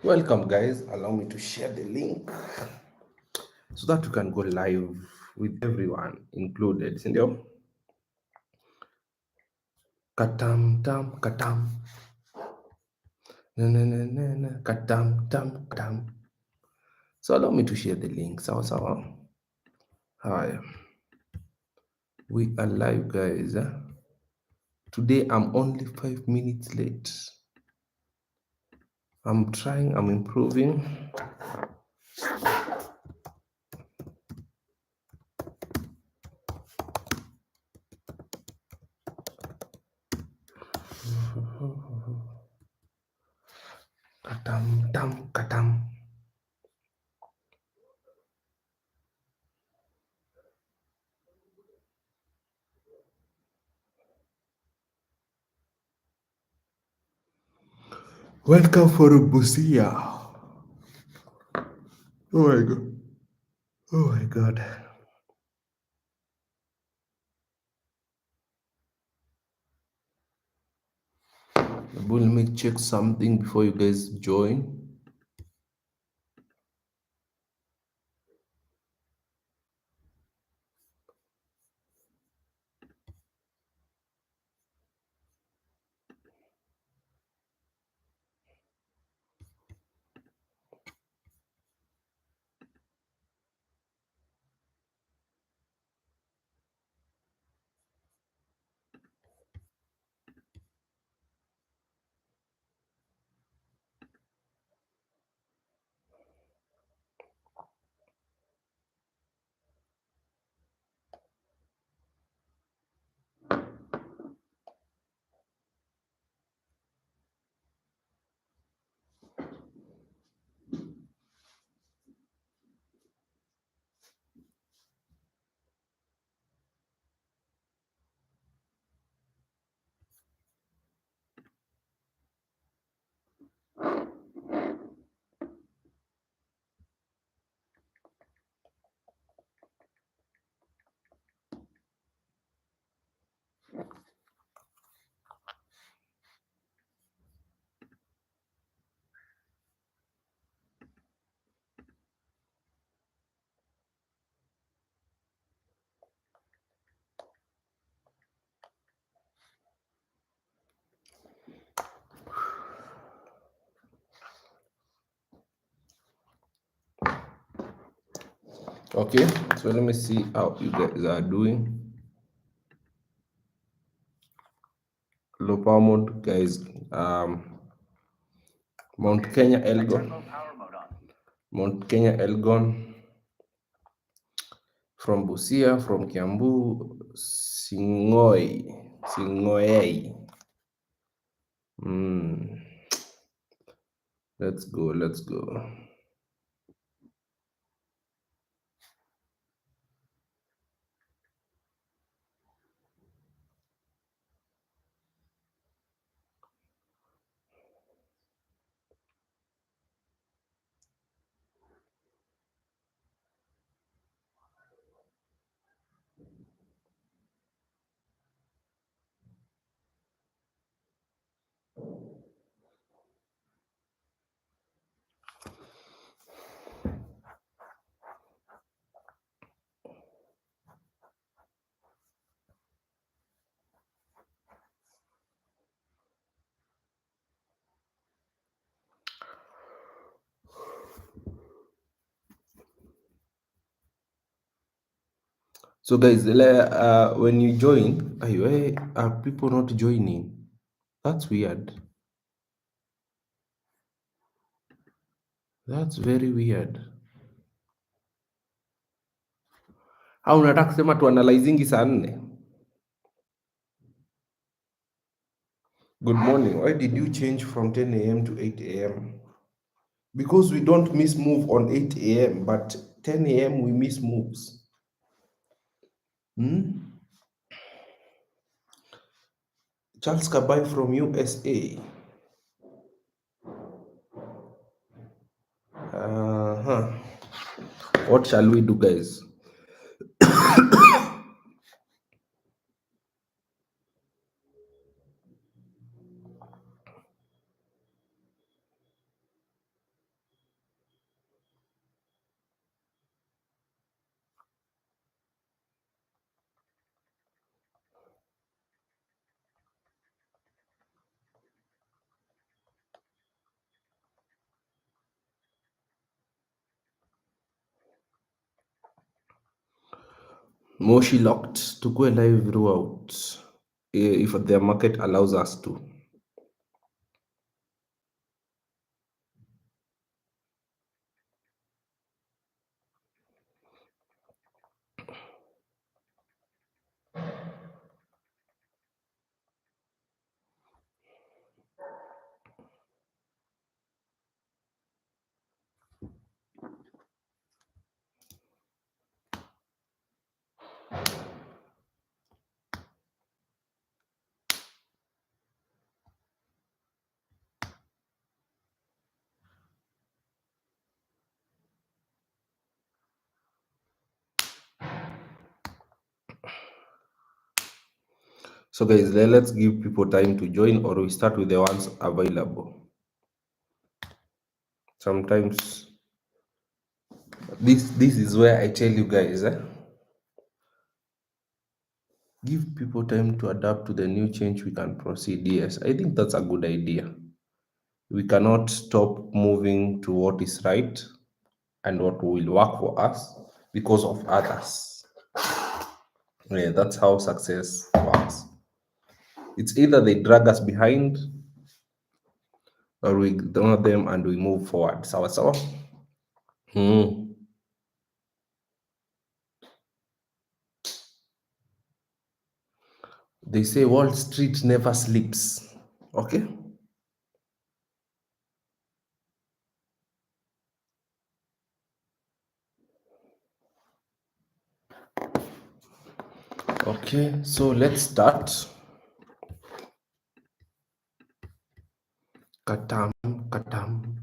Welcome, guys. Allow me to share the link so that we can go live with everyone included. Sindio? Katam tam katam. Na na na na na. Katam tam katam. So allow me to share the link. Sawa sawa. Hi. We are live, guys. Today I'm only 5 minutes late. I'm trying, I'm improving. Katam tam katam. Welcome for Busia. Oh my god. Oh my god. Let me check something before you guys join. Okay, so let me see how you guys are doing. Low power mode, guys. Mount Kenya Elgon. Mount Kenya Elgon from Busia, from Kiambu, Singoi, Singoei. Let's go, let's go. So guys, when you join, why are people not joining? That's weird. That's very weird. Au unataka kusema tuanalyzingi saa 4? Good morning. Why did you change from 10 a.m. to 8 a.m.? Because we don't miss move on 8 a.m., but 10 a.m. we miss moves. Charles Kabai from USA. What shall we do, guys? Moshi locked to go live throughout if the market allows us to. So guys, let's give people time to join, or we start with the ones available. Sometimes this is where I tell you guys, give people time to adapt to the new change. We can proceed. Yes, I think that's a good idea. We cannot stop moving to what is right and what will work for us because of others. Yeah, that's how success works. It's either they drag us behind or we ignore them and we move forward. Sawa sawa. Hmm. They say Wall Street never sleeps. Okay. Okay. So let's start. Katam, katam.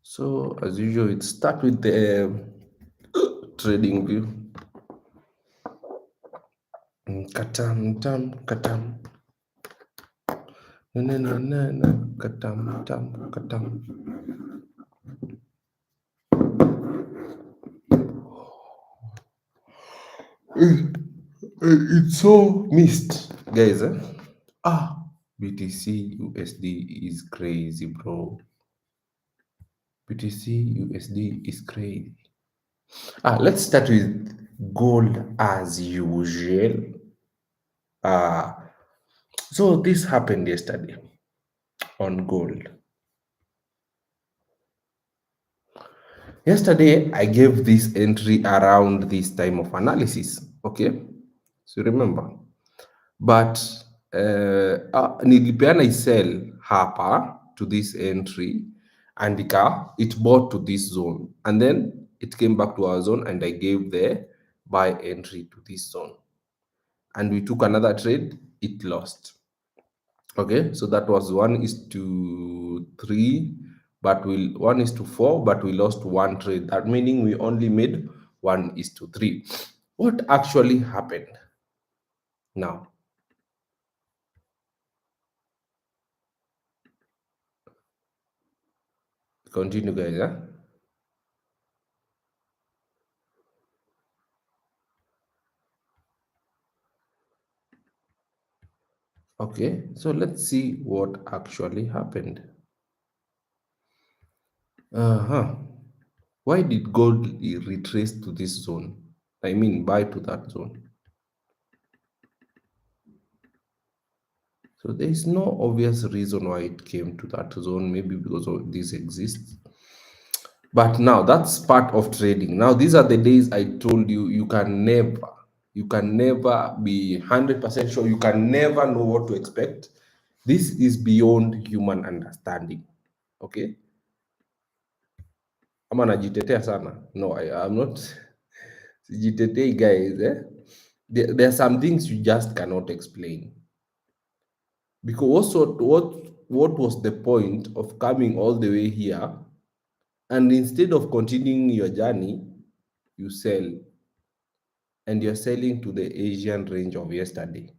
So as usual, it start with the trading view. Katam, tam, katam. Na, na, na, na, na. Katam, tam, katam. It's so missed, guys. Ah, BTC USD is crazy, bro. BTC USD is crazy. Let's start with gold as usual. Ah, so this happened yesterday on gold. Yesterday, I gave this entry around this time of analysis. Okay, so remember, but nilipeana isell hapa to this entry and it bought to this zone and then it came back to our zone and I gave the buy entry to this zone and we took another trade, it lost. Okay, so that was 1:3, but we 1:4, but we lost one trade. That meaning we only made 1:3. What actually happened? Now, continue, guys. Okay, so let's see what actually happened. Uh-huh. Why did gold retrace to this zone? I mean, buy to that zone. So there is no obvious reason why it came to that zone. Maybe because of this exists. But now that's part of trading. Now these are the days I told you you can never be 100% sure. You can never know what to expect. This is beyond human understanding. Okay? Ama najitetea sana. No, I'm not sijitetei, guys. There are some things you just cannot explain. Because also what was the point of coming all the way here and instead of continuing your journey, you sell and you're selling to the Asian range of yesterday.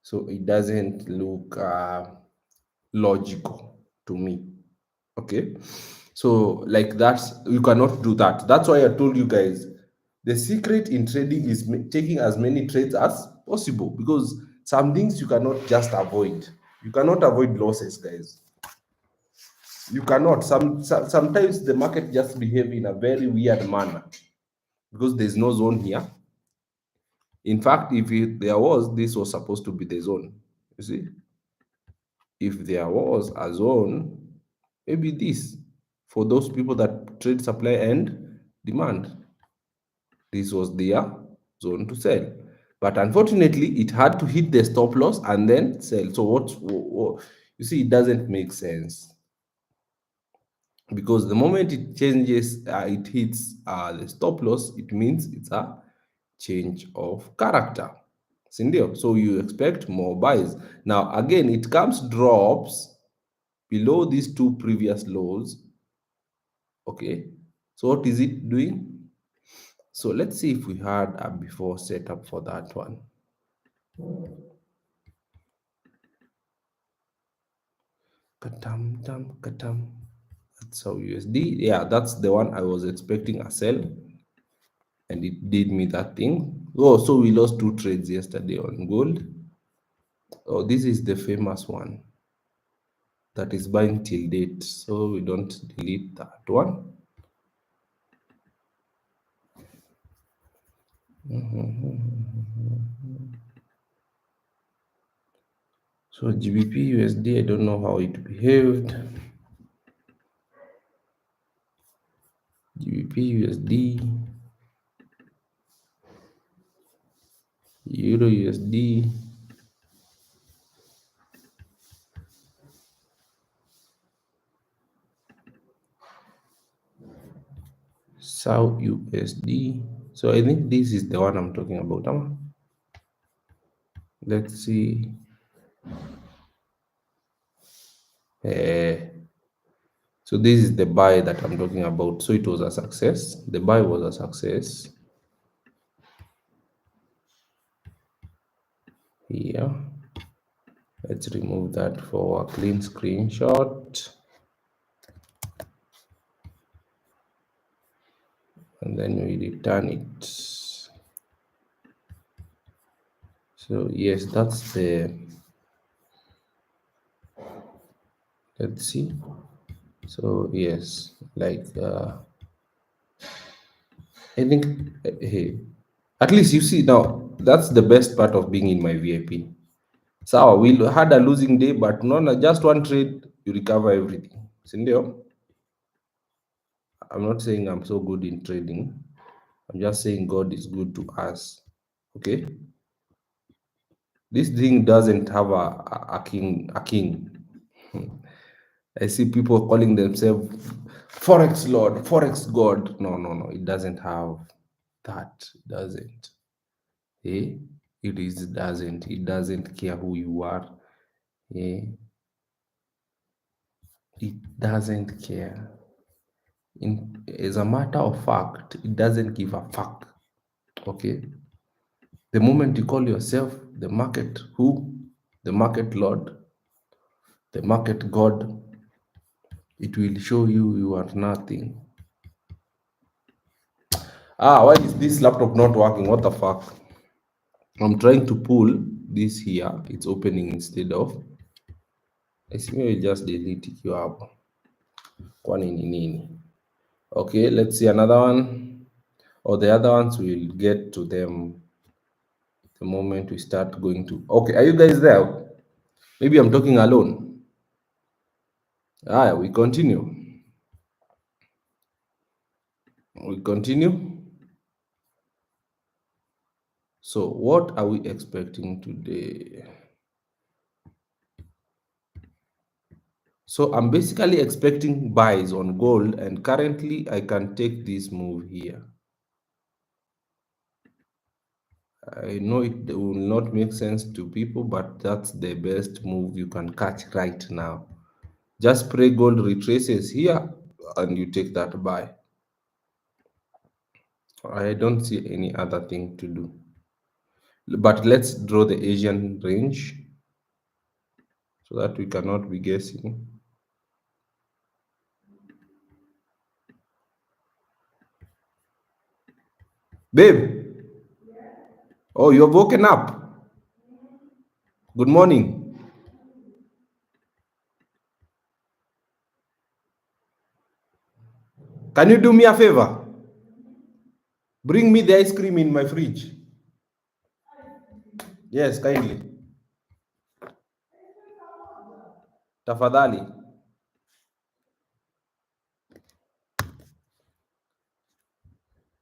So it doesn't look logical to me. Okay. So, like that's you cannot do that. That's why I told you guys the secret in trading is taking as many trades as possible because some things you cannot just avoid. You cannot avoid losses, guys. You cannot. Sometimes the market just behave in a very weird manner because there's no zone here. In fact, if there was, this was supposed to be the zone. You see, if there was a zone, maybe this for those people that trade supply and demand. This was their zone to sell. But unfortunately, it had to hit the stop loss and then sell. So what you see, it doesn't make sense because the moment it changes, it hits the stop loss, it means it's a change of character. Sindio? So you expect more buys. Now, again, it comes drops below these two previous lows. Okay. So what is it doing? So let's see if we had a before setup for that one. Katam, tam, katam. That's how USD. Yeah, that's the one I was expecting a sell, and it did me that thing. Oh, so we lost two trades yesterday on gold. Oh, this is the famous one that is buying till date. So we don't delete that one. So GBP USD, I don't know how it behaved. GBP USD, Euro USD. South USD. So I think this is the one I'm talking about. Let's see. So this is the buy that I'm talking about. So it was a success. The buy was a success. Here. Let's remove that for a clean screenshot. And then we return it. So yes, that's the, let's see. So yes, like I think hey, at least you see now that's the best part of being in my VIP. So we had a losing day, but not just one trade, you recover everything. Sindio? I'm not saying I'm so good in trading. I'm just saying God is good to us. Okay? This thing doesn't have a king. A king. I see people calling themselves Forex Lord, Forex God. No, no, no. It doesn't have that. It doesn't. Eh? Doesn't. It doesn't care who you are. Eh? It doesn't care. As a matter of fact, it doesn't give a fuck. Okay? The moment you call yourself the market who, the market lord, the market god, it will show you are nothing. Why is this laptop not working? What the fuck? I'm trying to pull this here. It's opening instead of. I see me just delete it you up. Kwani ni nini? Okay, let's see another one. Or the other ones we'll get to them the moment we start going to. Okay, are you guys there? Maybe I'm talking alone. We continue. We continue. So, what are we expecting today? So, I'm basically expecting buys on gold, and currently I can take this move here. I know it will not make sense to people, but that's the best move you can catch right now. Just pray gold retraces here and you take that buy. I don't see any other thing to do. But let's draw the Asian range so that we cannot be guessing. Babe, oh, you've woken up. Good morning. Can you do me a favor? Bring me the ice cream in my fridge. Yes, kindly. Tafadhali.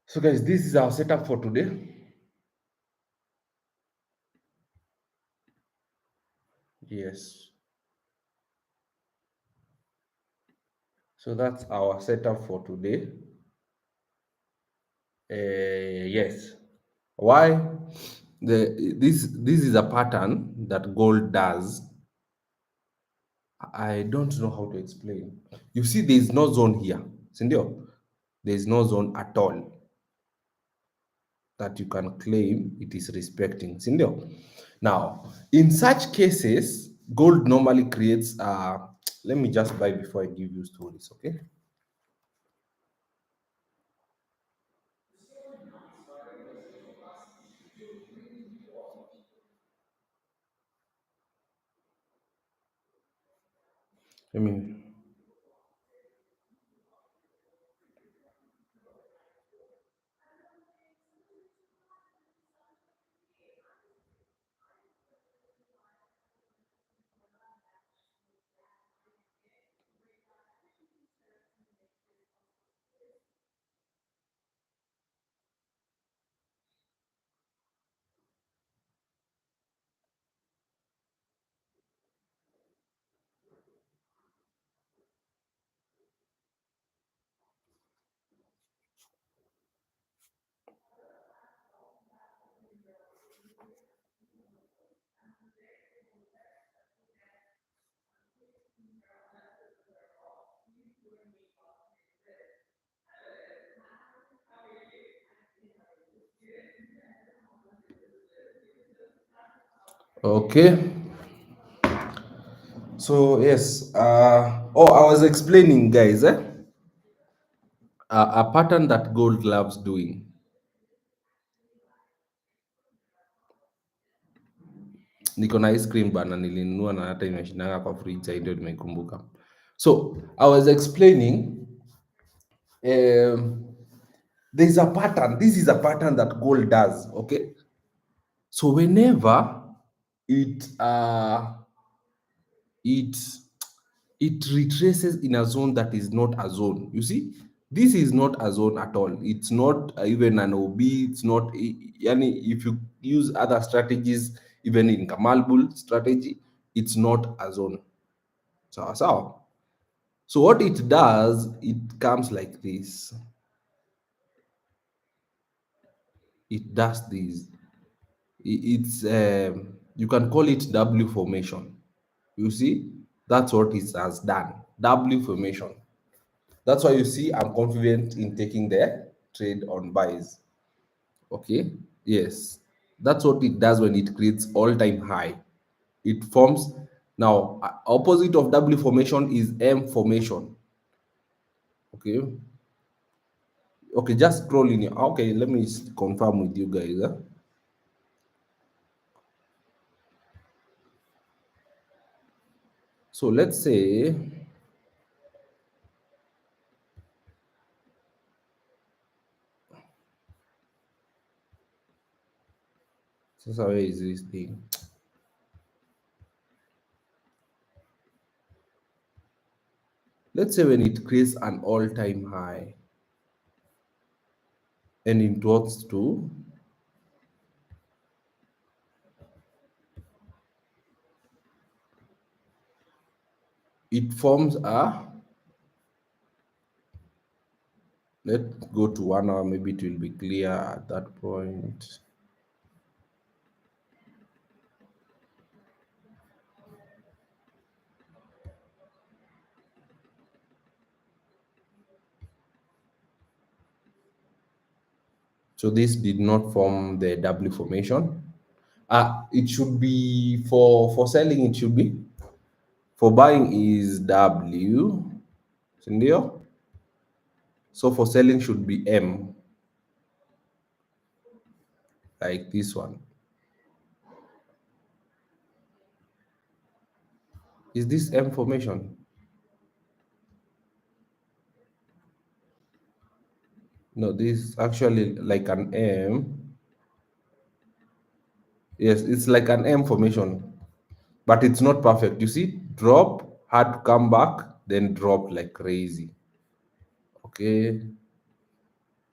So guys, this is our setup for today. Yes. So that's our setup for today. Yes. Why? This is a pattern that gold does. I don't know how to explain. You see, there is no zone here. Sindio? There is no zone at all that you can claim it is respecting. Sindio? Now, in such cases, gold normally creates let me just buy before I give you stories, okay? I mean, okay. So yes, I was explaining, guys, a pattern that gold loves doing. Niko na ice cream bana, nilinunua na hata imeshindanga kwa fridge, sasa ndio nimekumbuka. So I was explaining, um, there's a pattern. This is a pattern that gold does. Okay, so whenever it it it retraces in a zone that is not a zone. You see, this is not a zone at all. It's not even an OB. It's not. Yani, if you use other strategies, even in Kamal Bull strategy, it's not a zone. So what it does, it comes like this. It does this. It's you can call it W formation. You see, that's what it has done. W formation. That's why you see I'm confident in taking the trade on buys. Okay. Yes. That's what it does when it creates all-time high. It forms now opposite of W formation is M formation. Okay. Okay, just scroll in here. Okay, let me confirm with you guys. So let's say, so where is this thing? Let's say when it creates an all-time high and it wants to, it forms a, let's go to 1 hour, maybe it will be clear at that point. So this did not form the W formation. It should be for selling, it should be. For buying is W, sindio? So for selling should be M, like this one. Is this M formation? No, this is actually like an M. Yes, it's like an M formation, but it's not perfect. You see, drop, had to come back, then drop like crazy. Okay,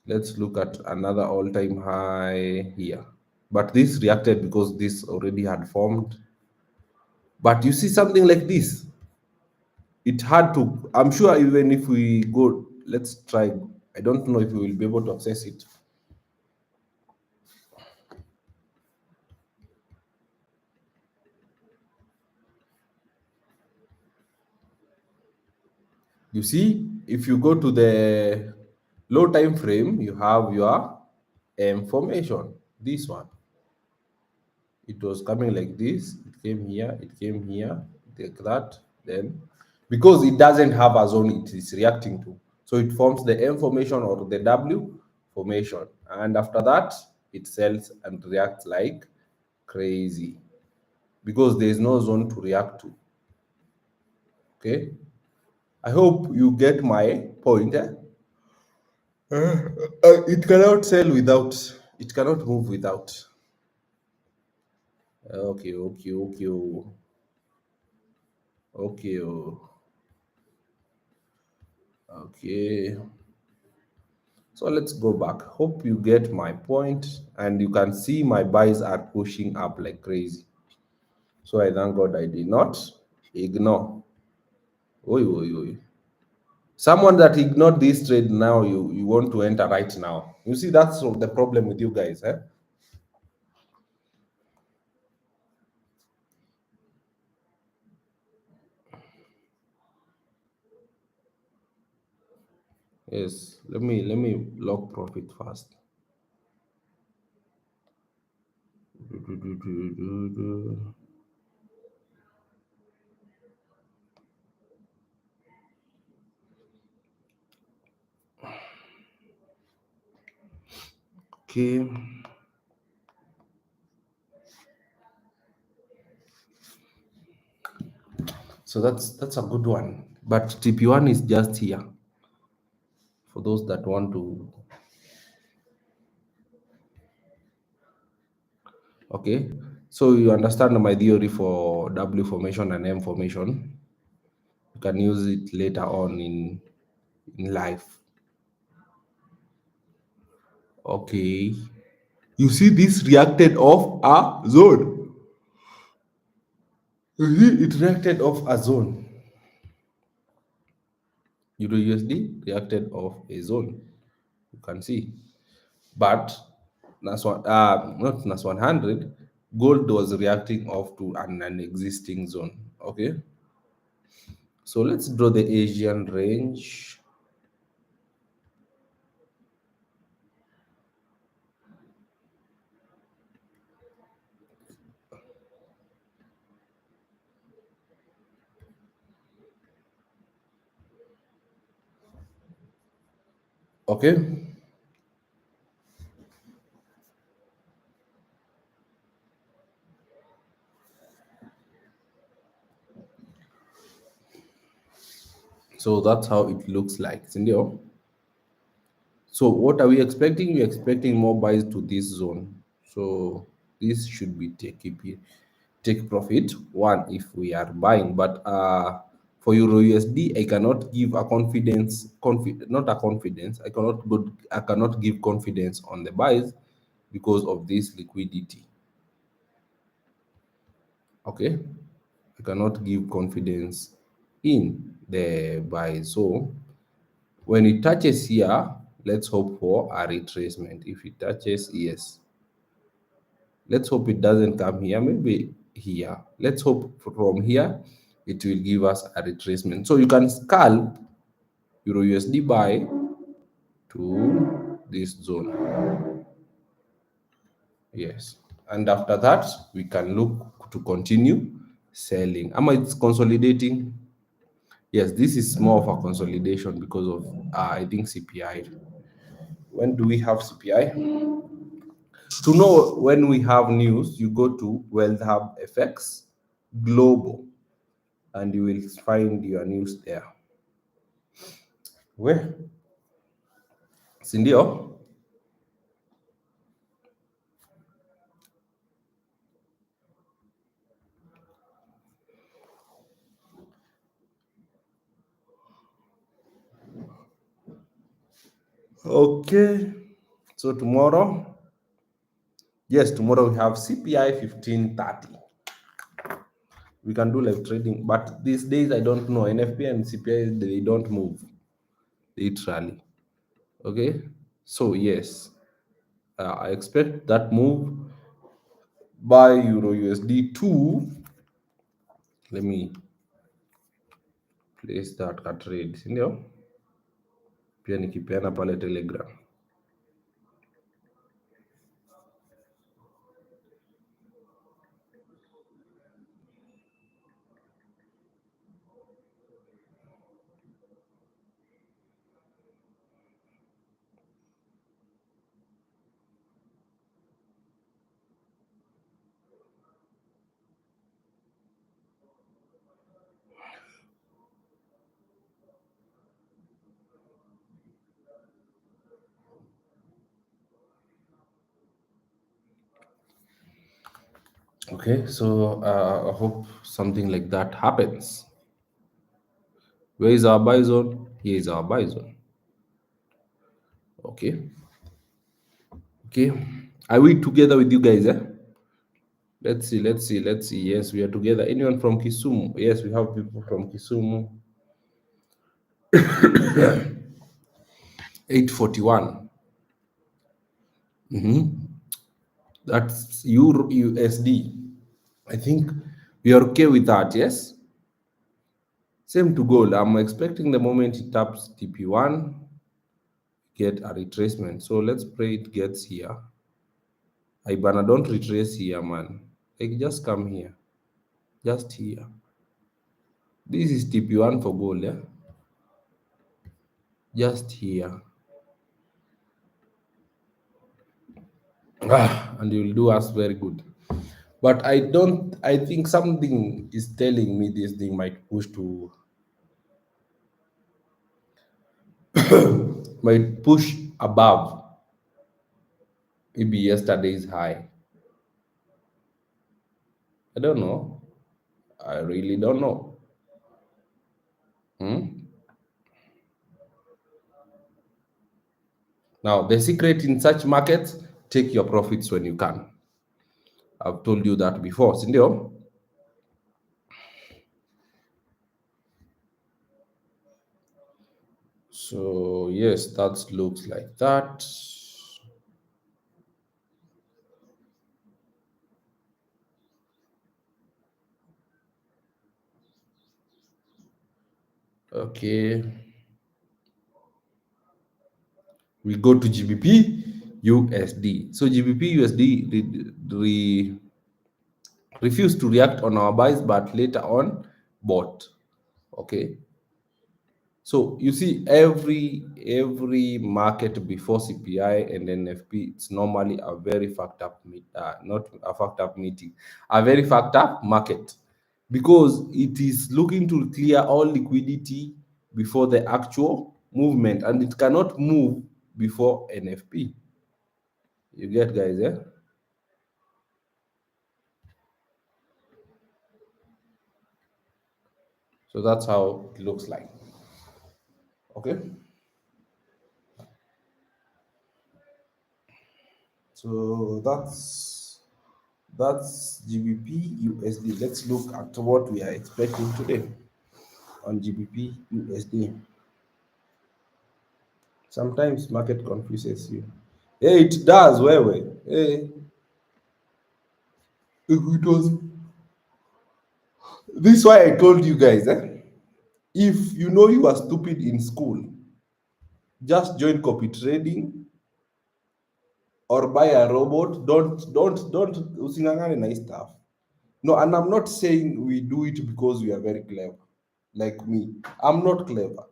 let's look at another all-time high here. But this reacted because this already had formed. But you see something like this, it had to. I'm sure even if we go, let's try. I don't know if we will be able to access it. You see, if you go to the low time frame, you have your M formation. This one, it was coming like this. It came here. It came here, like that. Then, because it doesn't have a zone it is reacting to, so it forms the M formation or the W formation, and after that, it sells and reacts like crazy because there is no zone to react to. Okay, I hope you get my point. Eh? It cannot sell without. It cannot move without. Okay, okay, okay, okay, okay. So let's go back. Hope you get my point, and you can see my buys are pushing up like crazy. So I thank God I did not ignore. Oi, oi, oi. Someone that ignored this trade now, you want to enter right now. You see, that's the problem with you guys, eh? Yes. Let me lock profit first. Okay. So that's a good one. But TP1 is just here for those that want to. Okay. So you understand my theory for W formation and M formation. You can use it later on in life. Okay. You see this reacted off a zone. You see it reacted off a zone. Euro USD reacted off a zone. You can see. But not NAS 100, gold was reacting off to an existing zone. Okay, so let's draw the Asian range. Okay, so that's how it looks like. Sindio? So what are we expecting? We're expecting more buys to this zone. So this should be take profit one if we are buying. But for Euro USD, I cannot give a not a confidence. I cannot give confidence on the buys because of this liquidity. Okay, I cannot give confidence in the buys. So when it touches here, let's hope for a retracement. If it touches, yes. Let's hope it doesn't come here, maybe here. Let's hope from here it will give us a retracement. So you can scalp Euro USD buy to this zone. Yes. And after that, we can look to continue selling. Am it's consolidating? Yes, this is more of a consolidation because of I think CPI. When do we have CPI? To know when we have news, you go to Wealth Hub FX Global and you will find your news there. Where si ndio? Okay, so tomorrow, yes, tomorrow we have CPI 1530. We can do live trading, but these days I don't know. NFP and CPI, they don't move literally. Okay, so yes, I expect that move by Euro USD to, let me place that ka trade, si ndio? Pia nikipeana pale Telegram. Okay, so I hope something like that happens. Where is our buy zone? Here is our buy zone. Okay, okay. Are we together with you guys? Eh? Let's see, let's see, let's see. Yes, we are together. Anyone from Kisumu? Yes, we have people from Kisumu. 841. That's Euro USD. I think we are okay with that, yes? Same to gold. I'm expecting the moment it taps TP1, get a retracement. So let's pray it gets here. Ibana, don't retrace here, man. Like, just come here. Just here. This is TP1 for gold, yeah? Just here. And you'll do us very good. But I think something is telling me this thing might push to, might push above maybe yesterday's high. I don't know. I really don't know. Hmm? Now, the secret in such markets, take your profits when you can. I've told you that before, Sindio. So, yes, that looks like that. Okay. We go to GBP USD. So, GBP USD refused to react on our buys, but later on bought. Okay. So you see, every market before CPI and NFP, it's normally a very fucked up not a fucked up meeting, a very fucked up market, because it is looking to clear all liquidity before the actual movement, and it cannot move before NFP. You get, guys, yeah? So that's how it looks like. Okay. So that's GBP USD. Let's look at what we are expecting today on GBP USD. Sometimes market confuses you. Hey, it does. Where? Hey, it was. This is why I told you guys. If you know you are stupid in school, just join copy trading or buy a robot. Don't usingangane nice stuff. No, and I'm not saying we do it because we are very clever. Like me, I'm not clever.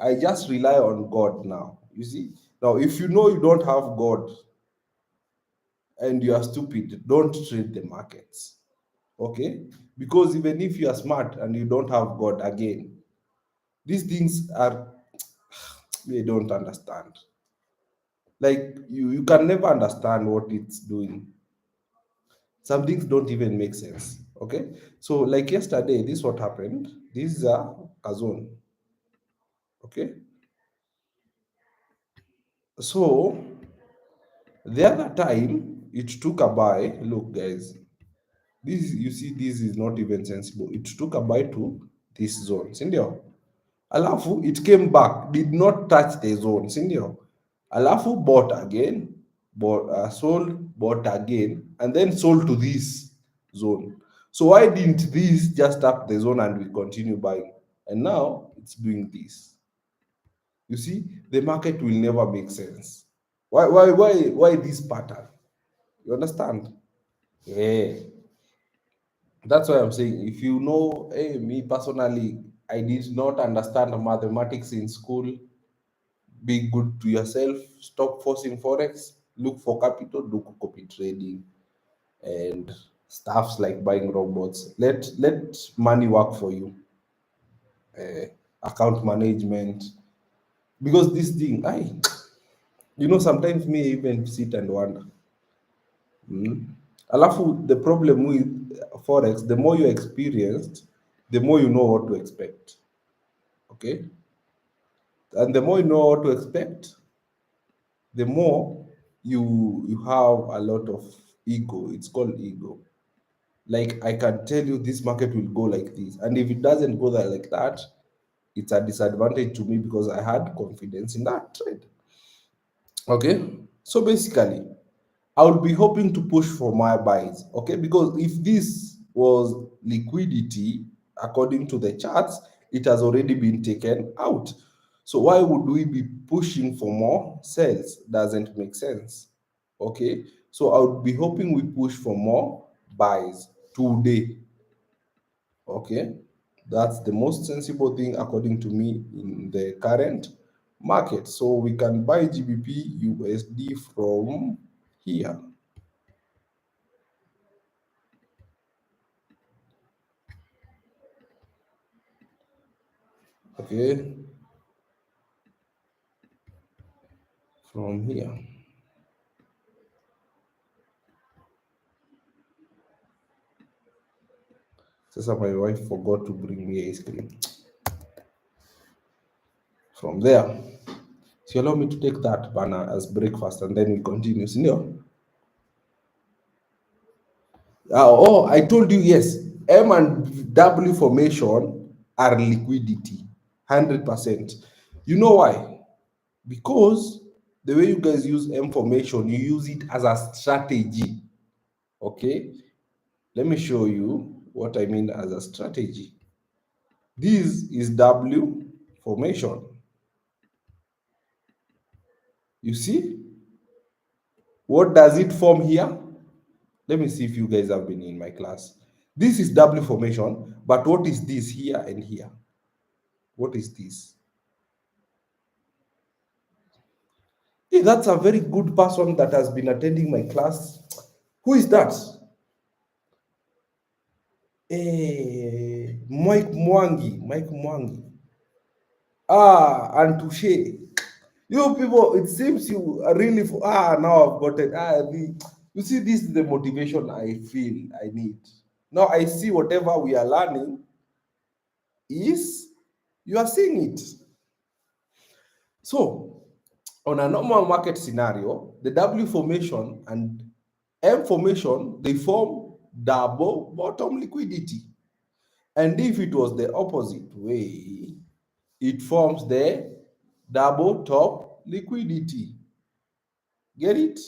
I just rely on God now. You see? Now, if you know you don't have God and you are stupid, don't trade the markets. Okay? Because even if you are smart and you don't have God again, these things are, they don't understand. Like you can never understand what it's doing. Some things don't even make sense. Okay, so like yesterday, this what happened. This is a zone. Okay, so the other time it took a buy. Look, guys, this you see, this is not even sensible. It took a buy to this zone, si ndio? Alafu it came back, did not touch the zone, si ndio? Alafu bought again, sold, bought again, and then sold to this zone. So why didn't this just tap the zone and we continue buying? And now it's doing this. You see, the market will never make sense. Why this pattern? You understand? Yeah. That's why I'm saying, if you know, hey, me personally, I did not understand mathematics in school. Be good to yourself. Stop forcing forex. Look for capital. Do copy trading and stuffs like buying robots. Let money work for you. Account management, because this thing, I, sometimes me even sit and wonder. Alafu, the problem with forex, the more you're experienced, the more you know what to expect. Okay, and the more you know what to expect, the more you have a lot of ego. It's called ego. Like I can tell you this market will go like this, and if it doesn't go there like that, it's a disadvantage to me because I had confidence in that trade. Okay, so basically I would be hoping to push for my buys. Okay, because if this was liquidity according to the charts, it has already been taken out. So why would we be pushing for more sales? Doesn't make sense. Okay, so I would be hoping we push for more buys today. Okay, that's the most sensible thing according to me in the current market. So we can buy GBP USD from here. Okay, from here. Sasa my wife forgot to bring me ice cream. From there, she allowed me to take that banana as breakfast and then we continue. Senior. Oh, I told you yes. M and W formation are liquidity, 100%. You know why? Because the way you guys use M formation, you use it as a strategy. Okay, let me show you what I mean as a strategy. This is W formation. You see, what does it form here? Let me see if you guys have been in my class. This is W formation, but what is this here and here? What is this? Hey, that's a very good person that has been attending my class. Who is that? Hey, Mike Mwangi. Mike Mwangi. Ah, and Touche. You people, it seems you are really now I've got it. You see, this is the motivation I feel I need. Now I see whatever we are learning is you are seeing it. So on a normal market scenario, the W formation and M formation, they form double bottom liquidity. And if it was the opposite way, it forms the double top liquidity. Get it?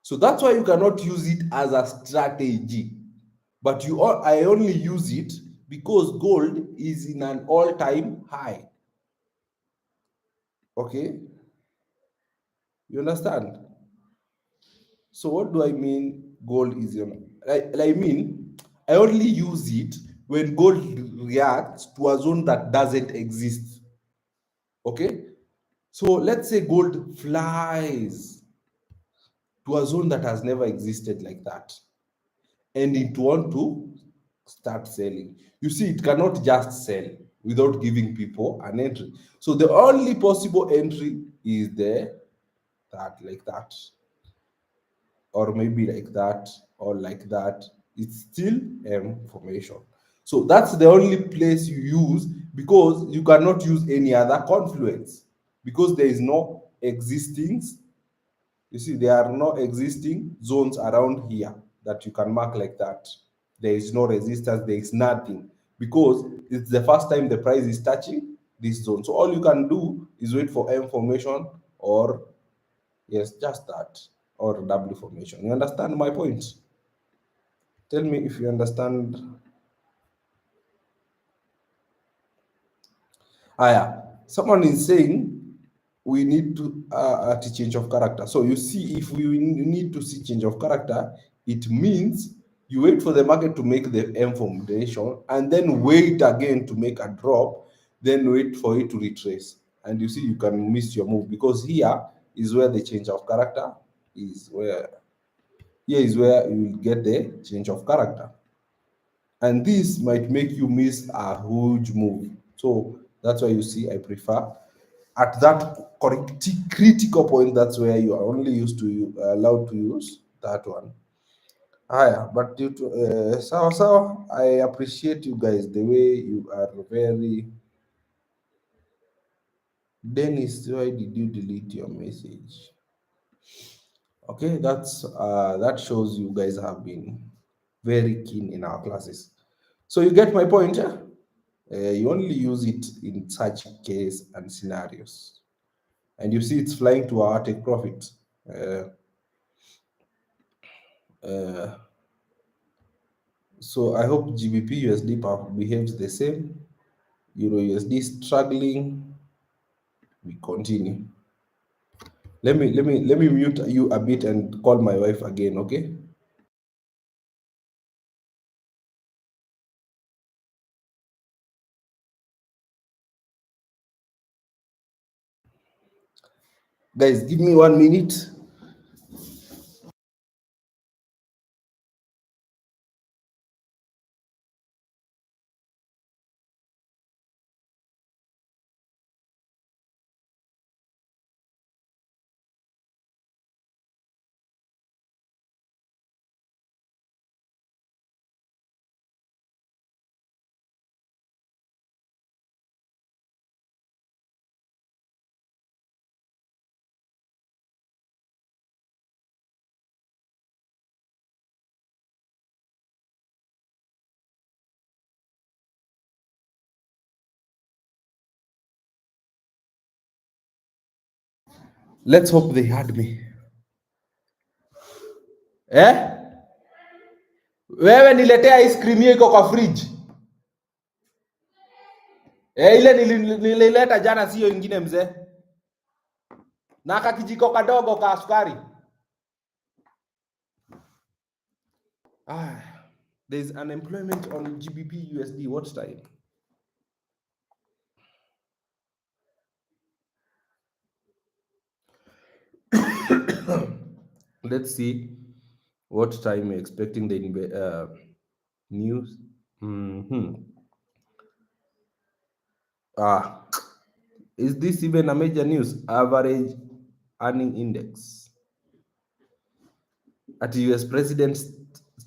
So that's why you cannot use it as a strategy. But I only use it because gold is in an all-time high. Okay? You understand? So what do I mean gold is on? I mean, I only use it when gold reacts to a zone that doesn't exist. Okay? So let's say gold flies to a zone that has never existed like that, and it want to start selling. You see, it cannot just sell. without giving people an entry. So the only possible entry is that, like that, or maybe like that, or like that. It's still M formation. So that's the only place you use, because you cannot use any other confluence, because there is no existing, you see, there are no existing zones around here that you can mark like that. There is no resistance, there is nothing, because it's the first time the price is touching this zone. So all you can do is wait for M formation, or yes, just that, or W formation. You understand my point? Tell me if you understand. Ah, yeah. Someone is saying we need to change of character. So you see, if we need to see change of character, it means you wait for the market to make the M formation, and then wait again to make a drop, then wait for it to retrace. And you see, you can miss your move, because here is where the change of character is. Here is where you will get the change of character, and this might make you miss a huge move. So that's why you see I prefer at that critical point. That's where you are only used to allowed to use that one. Higher, but due to so I appreciate you guys, the way you are very. Dennis, why did you delete your message? Okay, that shows you guys have been very keen in our classes. So you get my point, yeah? You only use it in such case and scenarios. And you see it's flying to our take profit. Uh, uh, so I hope GBP USD behaves the same. Euro USD struggling. We continue. Let me mute you a bit and call my wife again, okay? Guys, give me 1 minute. Let's hope they had me. Eh? Wewe niletea ice cream hiyo iko kwa fridge. Ile nilileta jana, sio ingine mzee. Na kakijiko kadogo ka sukari. There's unemployment on GBP USD. What time? Let's see what time we're expecting the news. Ah, is this even a major news? Average earning index. At US President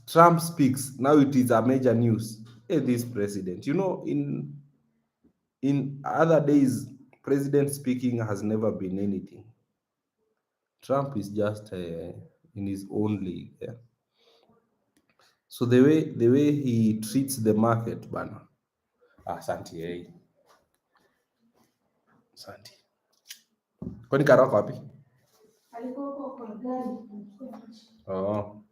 Trump speaks. Now it is a major news. Hey, this president, in other days, president speaking has never been anything. Trump is just in his own league. Yeah. So the way he treats the market, bana. Asante, asante. Kwani Karako wapi? Oh,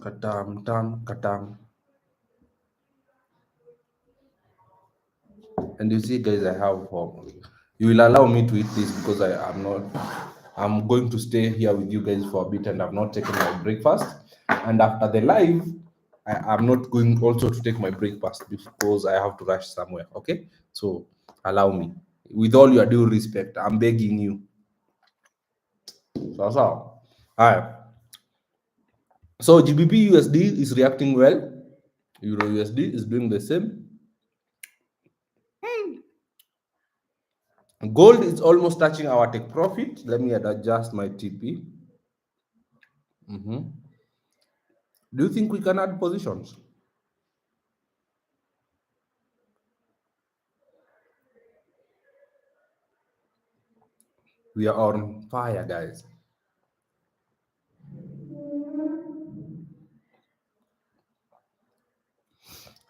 katam. And you see, guys, I have hope. You will allow me to eat this because I'm going to stay here with you guys for a bit, and I've not taken my breakfast. And after the live, I'm not going also to take my breakfast because I have to rush somewhere. Okay, so allow me. With all your due respect, I'm begging you. So GBP USD is reacting well. Euro USD is doing the same. Gold is almost touching our take profit. Let me adjust my TP. Mhm. Do you think we can add positions? We are on fire, guys.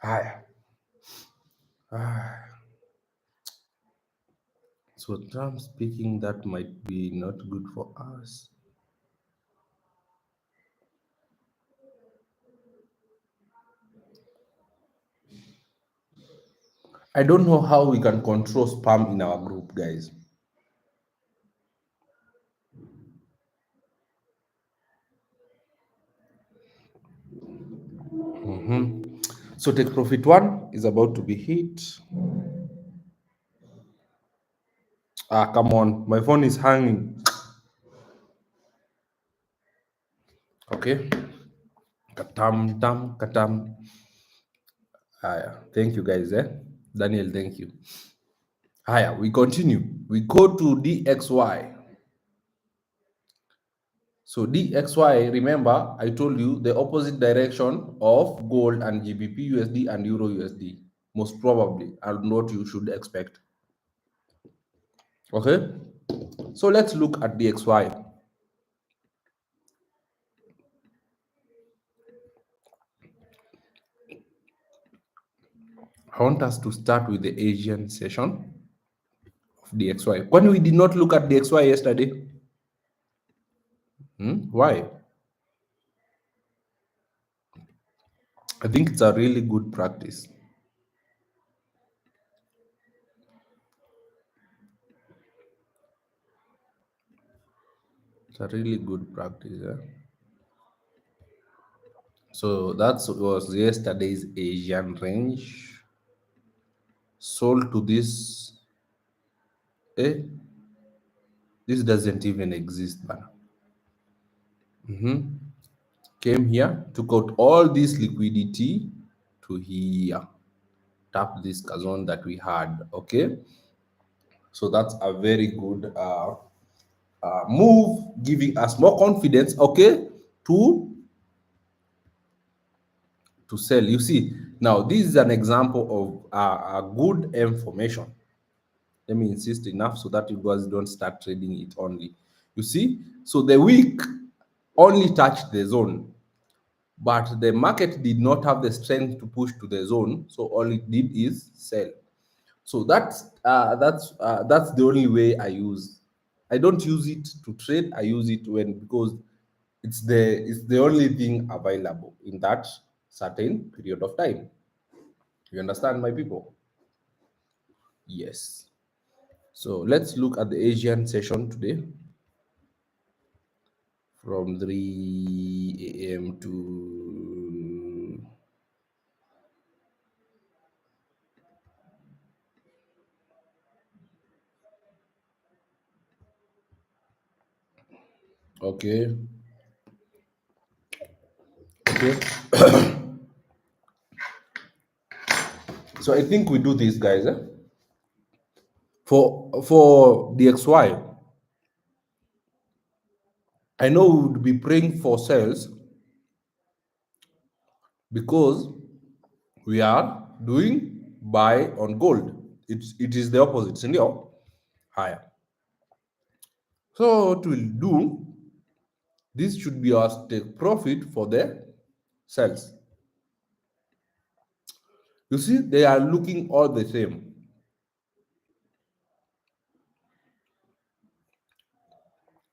Hi. Ah. So Trump speaking that might be not good for us. I don't know how we can control spam in our group, guys. So take profit one is about to be hit. Ah, come on, my phone is hanging. Okay, katam tam katam. Haya, thank you guys. Daniel, thank you. Haya, we continue. We go to DXY. So DXY, remember, I told you the opposite direction of gold and GBP USD and Euro USD, most probably, and what you should expect. Okay, so let's look at DXY. I want us to start with the Asian session of DXY. When we did not look at DXY yesterday, why? I think it's a really good practice. It's a really good practice. So that was yesterday's Asian range. Sold to this. Eh, this doesn't even exist, man. Came here, took out all this liquidity to here. Tap this Kazon that we had. Okay, so that's a very good move, giving us more confidence. Okay, to sell. You see, now this is an example of a good information. Let me insist enough so that you guys don't start trading it only. You see, so the week only touched the zone, but the market did not have the strength to push to the zone, so all it did is sell. So that's the only way I use. I don't use it to trade. I use it when because it's the only thing available in that certain period of time. You understand, my people? Yes. So let's look at the Asian session today from 3 a.m. to okay. Okay. So I think we do this, guys. For the XY, I know we would be praying for sales because we are doing buy on gold. It is the opposite, senor. Higher. So what we'll do, this should be our take profit for the sales. You see, they are looking all the same.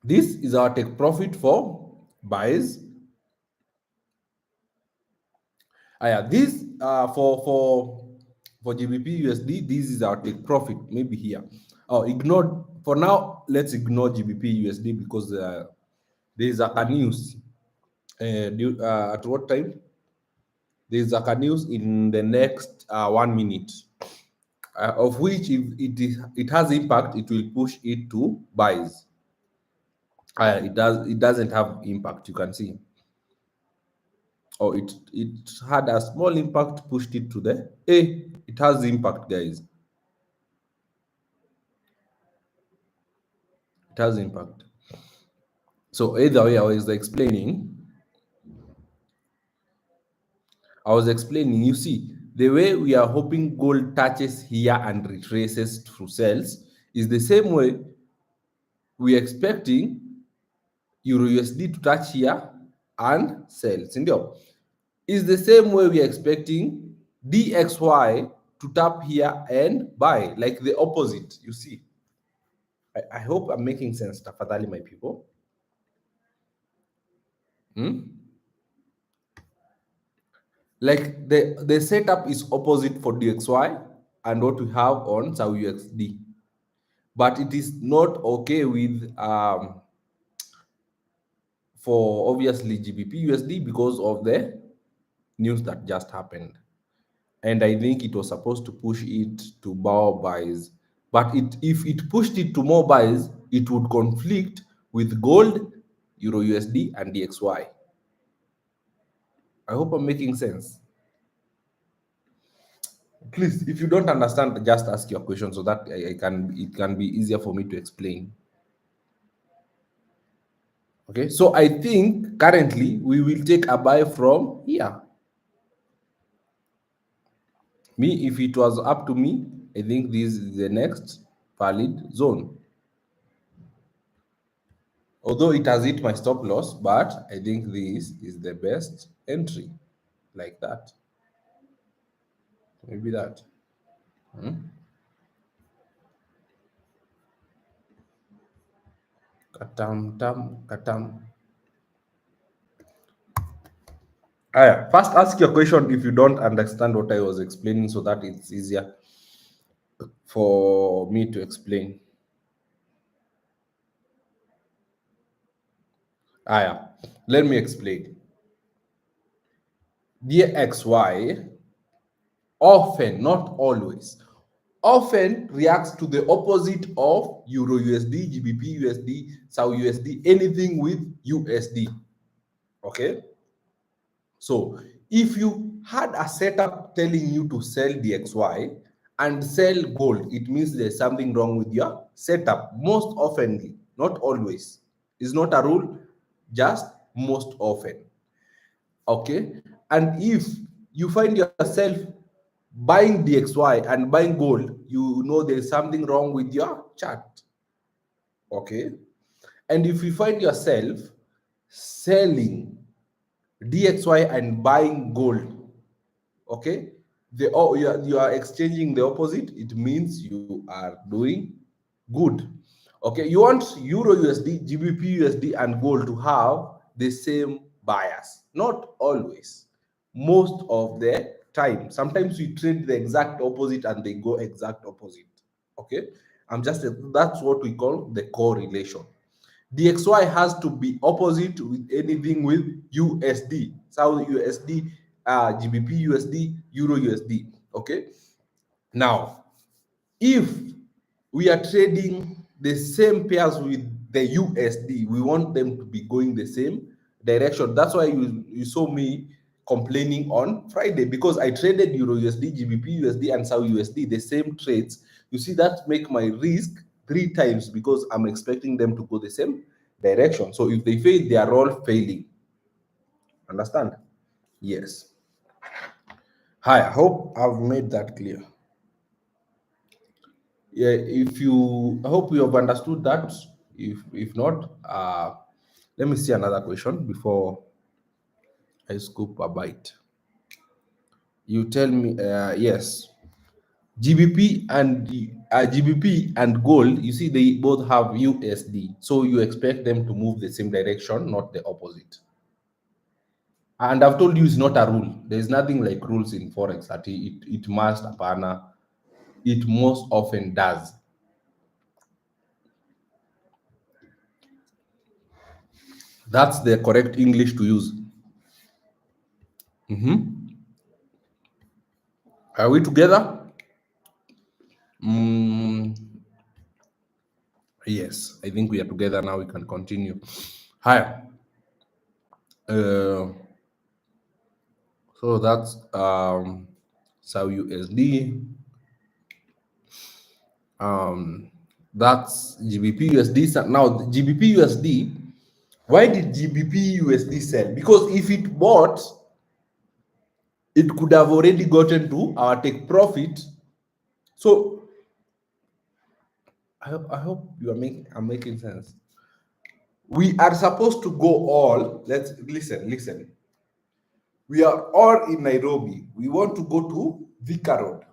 This is our take profit for buys. This for GBP USD, this is our take profit. Maybe here. Oh, ignore for now. Let's ignore GBP USD because there is a news. At what time? There is a news in the next 1 minute, of which if it has impact, it will push it to buys. It doesn't have impact. You can see. or it had a small impact, pushed it to the A. It has impact, guys. It has impact. So either way, I was explaining, you see, the way we are hoping gold touches here and retraces through cells is the same way we are expecting Euro USD to touch here and sell. Sindio? Is the same way we are expecting DXY to tap here and buy, like the opposite, you see. I hope I'm making sense, tafadhali, my people. Hmm? Like the setup is opposite for DXY and what we have on SAU USD. But it is not okay with for obviously GBP USD because of the news that just happened. And I think it was supposed to push it to more buys. But if it pushed it to more buys, it would conflict with gold, Euro USD, and DXY. I hope I'm making sense. Please, if you don't understand, just ask your question so that I can it can be easier for me to explain. Okay, so I think currently we will take a buy from here. Me, if it was up to me, I think this is the next valid zone. Although it has hit my stop loss, but I think this is the best entry, like that. Maybe that. Hmm? Katam tam katam. First ask your question if you don't understand what I was explaining so that it's easier for me to explain. Let me explain. Dear XY often, not always, often reacts to the opposite of Euro USD, GBP USD, SAU USD, anything with USD. Okay? So if you had a setup telling you to sell DXY and sell gold, it means there's something wrong with your setup. Most oftenly, not always. It's not a rule, just most often. Okay? And if you find yourself buying DXY and buying gold, you know there's something wrong with your chart. Okay? And if you find yourself selling DXY and buying gold, okay, you are exchanging the opposite, it means you are doing good. Okay, you want Euro USD, GBP USD, and gold to have the same bias. Not always, most of the time. Sometimes we trade the exact opposite and they go exact opposite. Okay, that's what we call the correlation. DXY has to be opposite with anything with USD, South USD, GBP USD, Euro USD. Okay. Now, if we are trading the same pairs with the USD, we want them to be going the same direction. That's why you saw me complaining on Friday because I traded Euro USD, GBP USD, and South USD, the same trades. You see, that make my risk 3 times because I'm expecting them to go the same direction. So if they fail, they are all failing. Understand? Yes. Hi, I hope I've made that clear. Yeah, I hope you have understood that. If not, let me see another question before I scoop a bite. You tell me, yes, GBP and gold. You see, they both have USD, so you expect them to move the same direction, not the opposite. And I've told you it's not a rule. There's nothing like rules in forex that it must, apana. It most often does. That's the correct English to use. Are we together? Mm, yes, I think we are together now. We can continue. Hi. Uh, So that's SAU USD. Um, that's GBP USD. Now GBP USD. Why did GBP USD sell? Because if it bought, it could have already gotten to our take profit. So I hope you are making I'm making sense. We are supposed to go all. Let's listen. We are all in Nairobi. We want to go to Thika Road,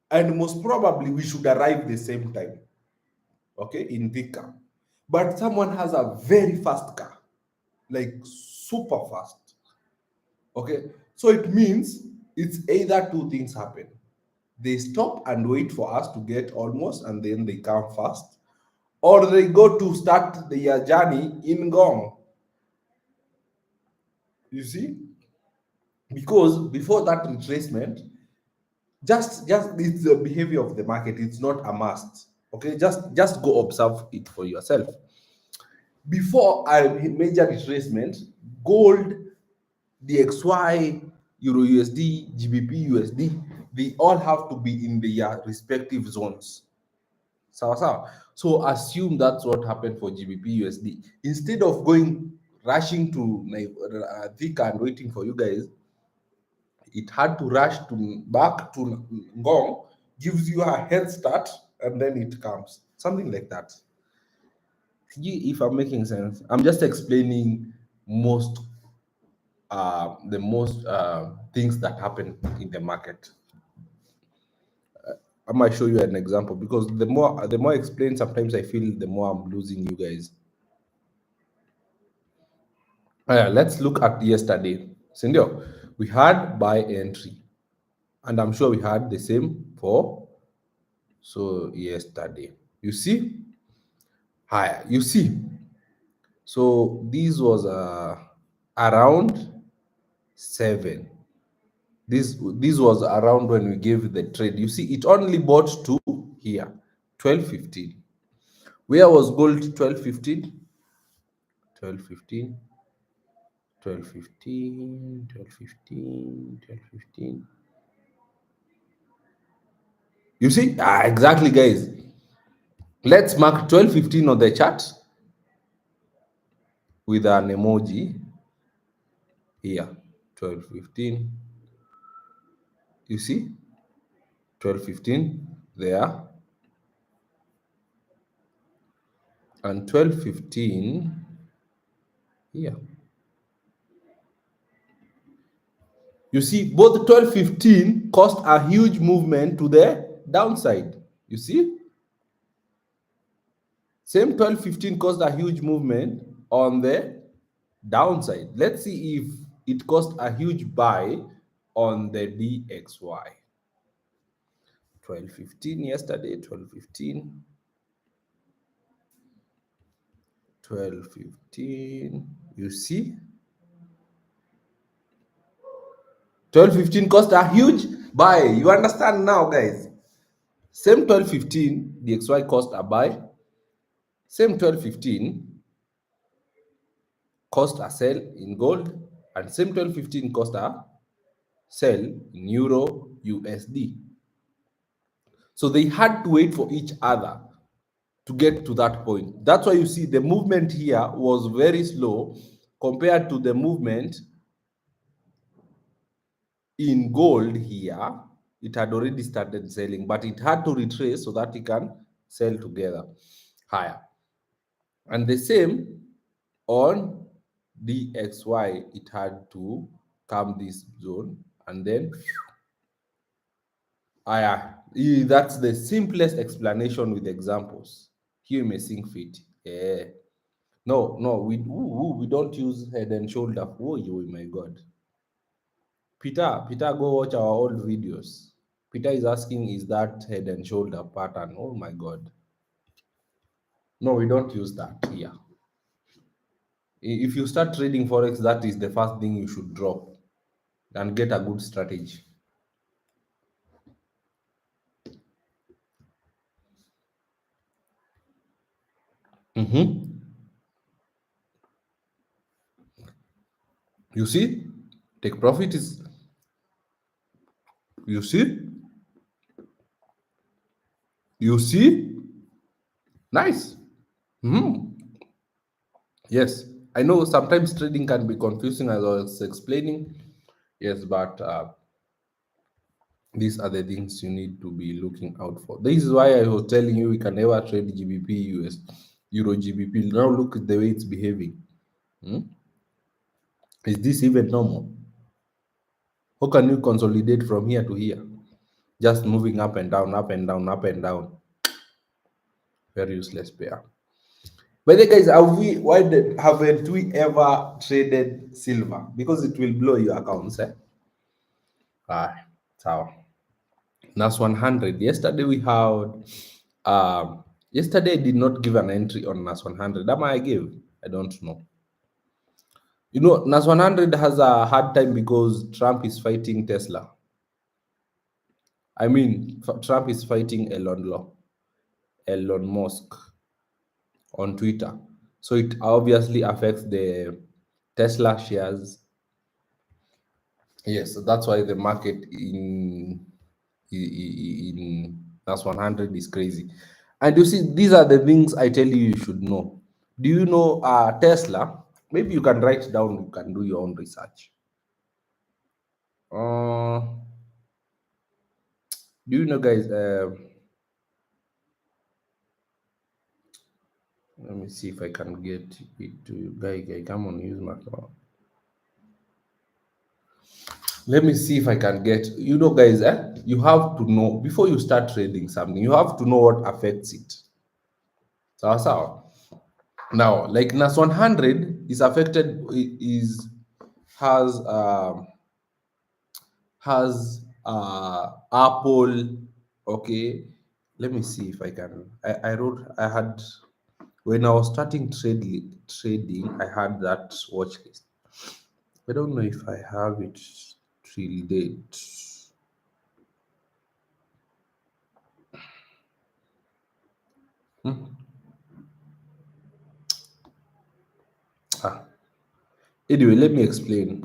and most probably we should arrive the same time. Okay, in Thika, but someone has a very fast car, like super fast. Okay, so it means it's either two things happen. They stop and wait for us to get almost, and then they come fast, or they go to start their journey in Gong. You see, because before that retracement, just it's the behavior of the market. It's not a must. Okay, just go observe it for yourself. Before a major retracement, gold, DXY, Euro USD, GBP USD, they all have to be in their respective zones. Sawa sawa. So assume that's what happened for GBP USD. Instead of going rushing to Thika and waiting for you guys, it had to rush to back to Ngong, gives you a head start, and then it comes. Something like that. If I'm making sense, I'm just explaining the most things that happen in the market. I might show you an example because the more I explain, sometimes I feel the more I'm losing you guys. Let's look at yesterday. Sindio, we had buy entry, and I'm sure we had the same for yesterday. You see, higher. You see, so this was around 7. This was around when we gave the trade. You see, it only bought to here, 12.15. Where was gold 12.15? 12.15, 12.15, 12.15, 12.15. You see? Exactly, guys. Let's mark 12.15 on the chart with an emoji here. 12.15. You see? 12.15 there. And 12.15 here. You see, both 12.15 caused a huge movement to the downside. You see? Same 12.15 caused a huge movement on the downside. Let's see if it caused a huge buy on the DXY. 12.15 yesterday, 12.15, 12.15. You see? 12.15 caused a huge buy. You understand now, guys? Same 12.15, DXY caused a buy. Same 12.15 cost a sell in gold, and same 12.15 cost a sell in Euro USD. So they had to wait for each other to get to that point. That's why you see the movement here was very slow compared to the movement in gold here. It had already started selling, but it had to retrace so that it can sell together higher. And the same on DXY, it had to come this zone and then that's the simplest explanation with examples. Here you may sing fit. Yeah. No, we don't use head and shoulder. Oh, you, my God. Peter, go watch our old videos. Peter is asking, is that head and shoulder pattern? Oh my God. No, we don't use that here. If you start trading forex, that is the first thing you should drop and get a good strategy. You see? Take profit is, you see, you see, nice. Hmm. Yes, I know sometimes trading can be confusing as I was explaining. Yes, but these are the things you need to be looking out for. This is why I was telling you we can never trade GBP, US, Euro GBP. Now look at the way it's behaving. Hmm? Is this even normal? How can you consolidate from here to here? Just moving up and down, up and down, up and down. Very useless pair. But then guys, haven't we ever traded silver? Because it will blow your accounts, eh? Ah, so NAS 100. Yesterday we had yesterday I did not give an entry on NAS 100. Am I gave? I don't know. You know, NAS 100 has a hard time because Trump is fighting Tesla. I mean, Trump is fighting Elon Musk on Twitter. So it obviously affects the Tesla shares. Yes, so that's why the market in NAS 100 is crazy. And you see, these are the things I tell you should know. Do you know Tesla? Maybe you can write down, you can do your own research. Uh, do you know, guys? Let me see if I can get it to you. Guy, come on, use my phone. Let me see if I can get, you know, guys, you have to know before you start trading something, you have to know what affects it. So now, like NAS 100 is affected, is has Apple. Okay, let me see if I can. I wrote. I had when I was starting trading. I had that watch list. I don't know if I have it till date. Hmm. Ah. Anyway, let me explain.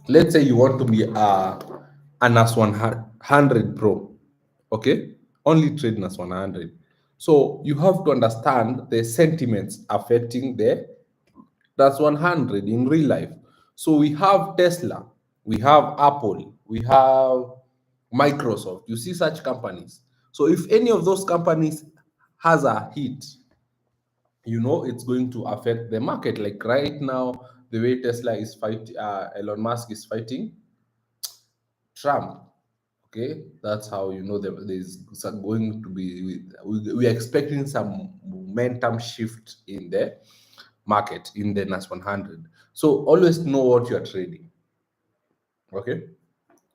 Let's say you want to be a NAS 100 Pro, okay? Only trade NAS 100. So you have to understand the sentiments affecting the NAS 100 in real life. So we have Tesla, we have Apple, we have Microsoft. You see such companies. So if any of those companies has a hit, you know it's going to affect the market. Like right now, the way Tesla is fighting, Elon Musk is fighting Trump. Okay, that's how you know there's going to be. We are expecting some momentum shift in the market in the NAS 100. So always know what you are trading. Okay,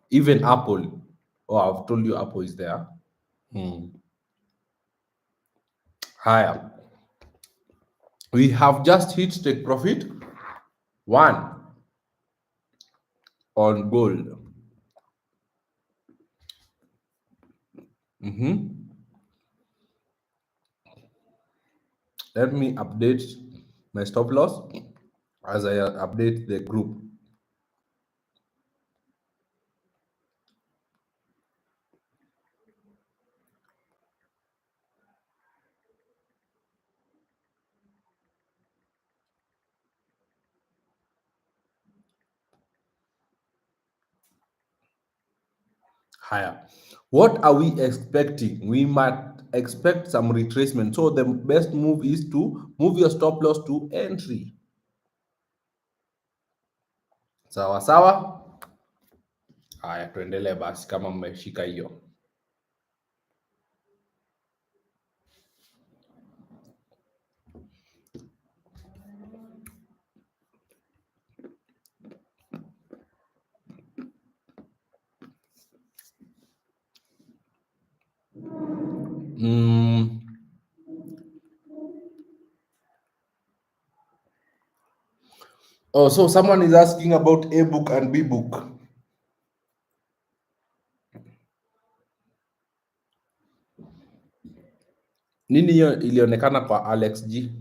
even Apple. Oh, I've told you Apple is there. Hmm. Higher. We have just hit take profit one on gold. Mhm. Let me update my stop loss as I update the group. Higher. What are we expecting? We might expect some retracement. So the best move is to move your stop loss to entry. Sawa sawa. Haya, tuendelee basi kama mmeshika hiyo. Mm. Oh, so someone is asking about A book and B book. Nini hiyo ilionekana kwa Alex G?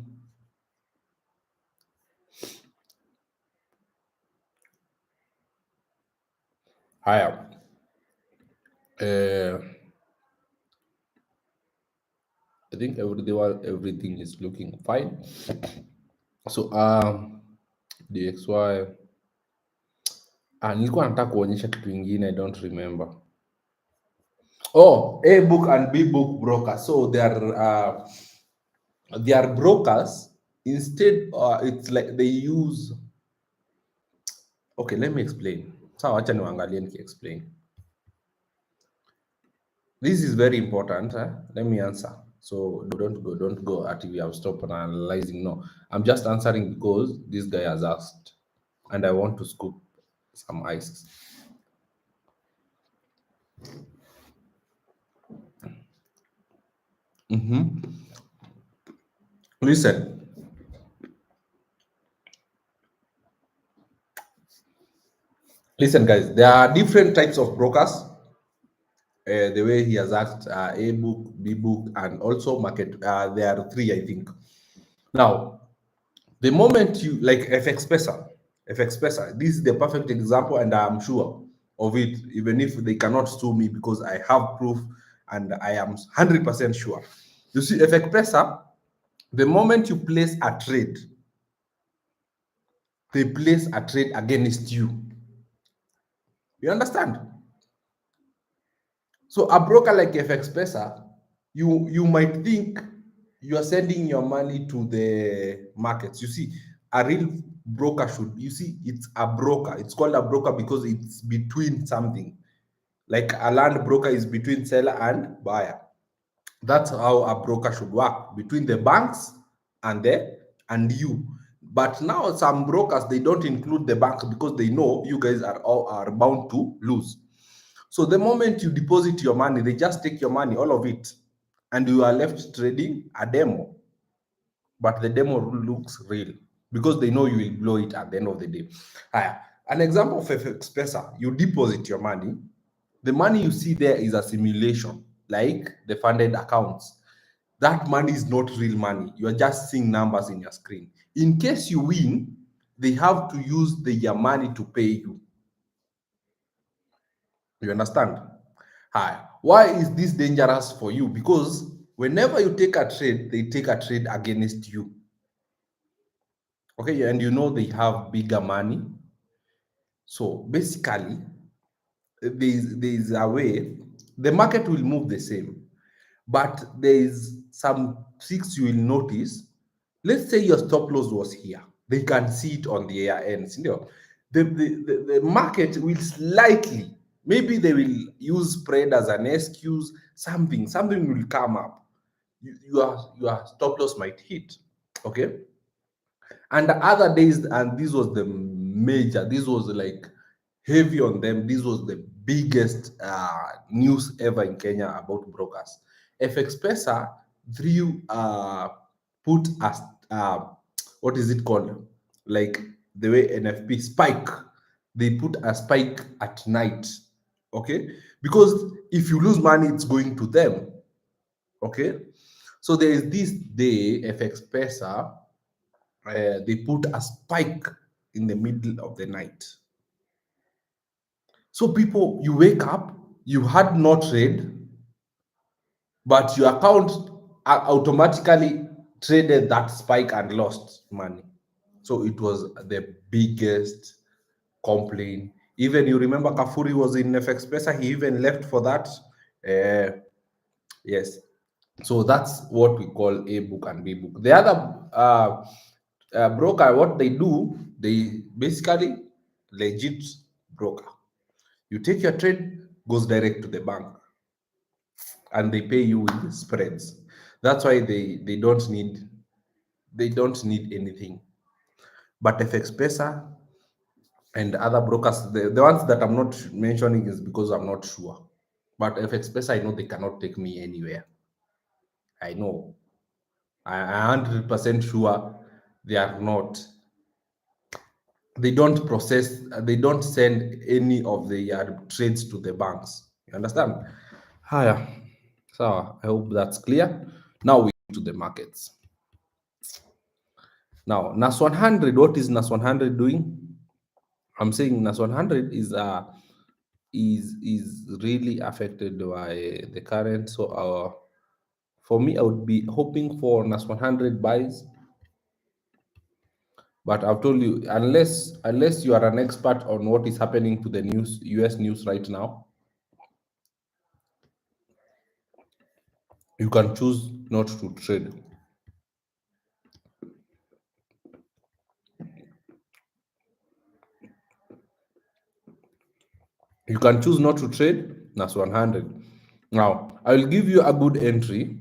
Haya, uh, I think everything is looking fine. So DXY, nilikuwa nataka kuonyesha kitu ingine, I don't remember. Oh, A book and B book broker. So they are brokers. Instead, it's like they use. Okay, let me explain. So acha niwaangalie explain. This is very important. Let me answer. So don't go at we have stopped analyzing. No, I'm just answering because this guy has asked, and I want to scoop some ice. Listen, listen, guys. There are different types of brokers. The way he has asked, A book, B book, and also market. There are three, I think. Now, the moment you like FX Pesa, this is the perfect example, and I'm sure of it, even if they cannot sue me because I have proof and I am 100% sure. You see, FX Pesa, the moment you place a trade, they place a trade against you. You understand? So a broker like FX Pesa, you might think you are sending your money to the markets. You see, a real broker should, you see, it's a broker. It's called a broker because it's between something. Like a land broker is between seller and buyer. That's how a broker should work, between the banks and you. But now some brokers, they don't include the banks because they know you guys are bound to lose. So the moment you deposit your money, they just take your money, all of it, and you are left trading a demo. But the demo looks real because they know you will blow it at the end of the day. An example of FX Pesa, you deposit your money. The money you see there is a simulation, like the funded accounts. That money is not real money. You are just seeing numbers in your screen. In case you win, they have to use your money to pay you. You understand? Hi. Why is this dangerous for you? Because whenever you take a trade, they take a trade against you. Okay, and you know they have bigger money. So basically, there's a way the market will move the same, but there is some things you will notice. Let's say your stop loss was here, they can see it on the air ends. You know, the market will slightly, maybe they will use spread as an excuse, something will come up. Your stop loss might hit. Okay, and the other days, and this was the major, this was like heavy on them. This was the biggest news ever in Kenya about brokers. FX Pesa threw put a what is it called? Like the way NFP spike, they put a spike at night. Okay, because if you lose money, it's going to them. Okay, so there is this day FX Pesa, they put a spike in the middle of the night. So people, you wake up, you had no trade, but your account automatically traded that spike and lost money. So it was the biggest complaint. Even you remember Kafuri was in FX Pesa, he even left for that. Yes. So that's what we call A book and B book. The other broker, what they do, they basically legit broker. You take your trade, goes direct to the bank, and they pay you with spreads. That's why they don't need anything. But FX Pesa and other brokers, the ones that I'm not mentioning is because I'm not sure. But FX Pesa, I know they cannot take me anywhere. I know. I'm 100% sure they are not. They don't process, they don't send any of their trades to the banks. You understand? Higher. So I hope that's clear. Now we to the markets. Now, NAS 100, what is NAS 100 doing? I'm saying NAS 100 is is really affected by the current. So for me, I would be hoping for NAS 100 buys. But I've told you, unless you are an expert on what is happening to the news, US news right now, you can choose not to trade. You can choose not to trade NAS 100. Now, I will give you a good entry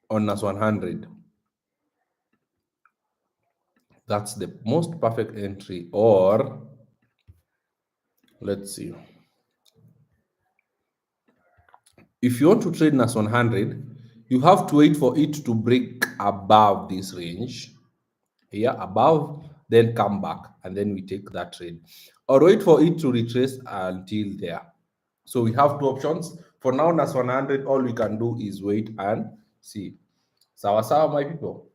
on NAS 100. That's the most perfect entry. Or let's see. If you want to trade NAS 100, you have to wait for it to break above this range. Here above, then come back, and then we take that trade. Or wait for it to retrace until there. So we have two options. For now, NAS 100, all we can do is wait and see. Sawa sawa, my people.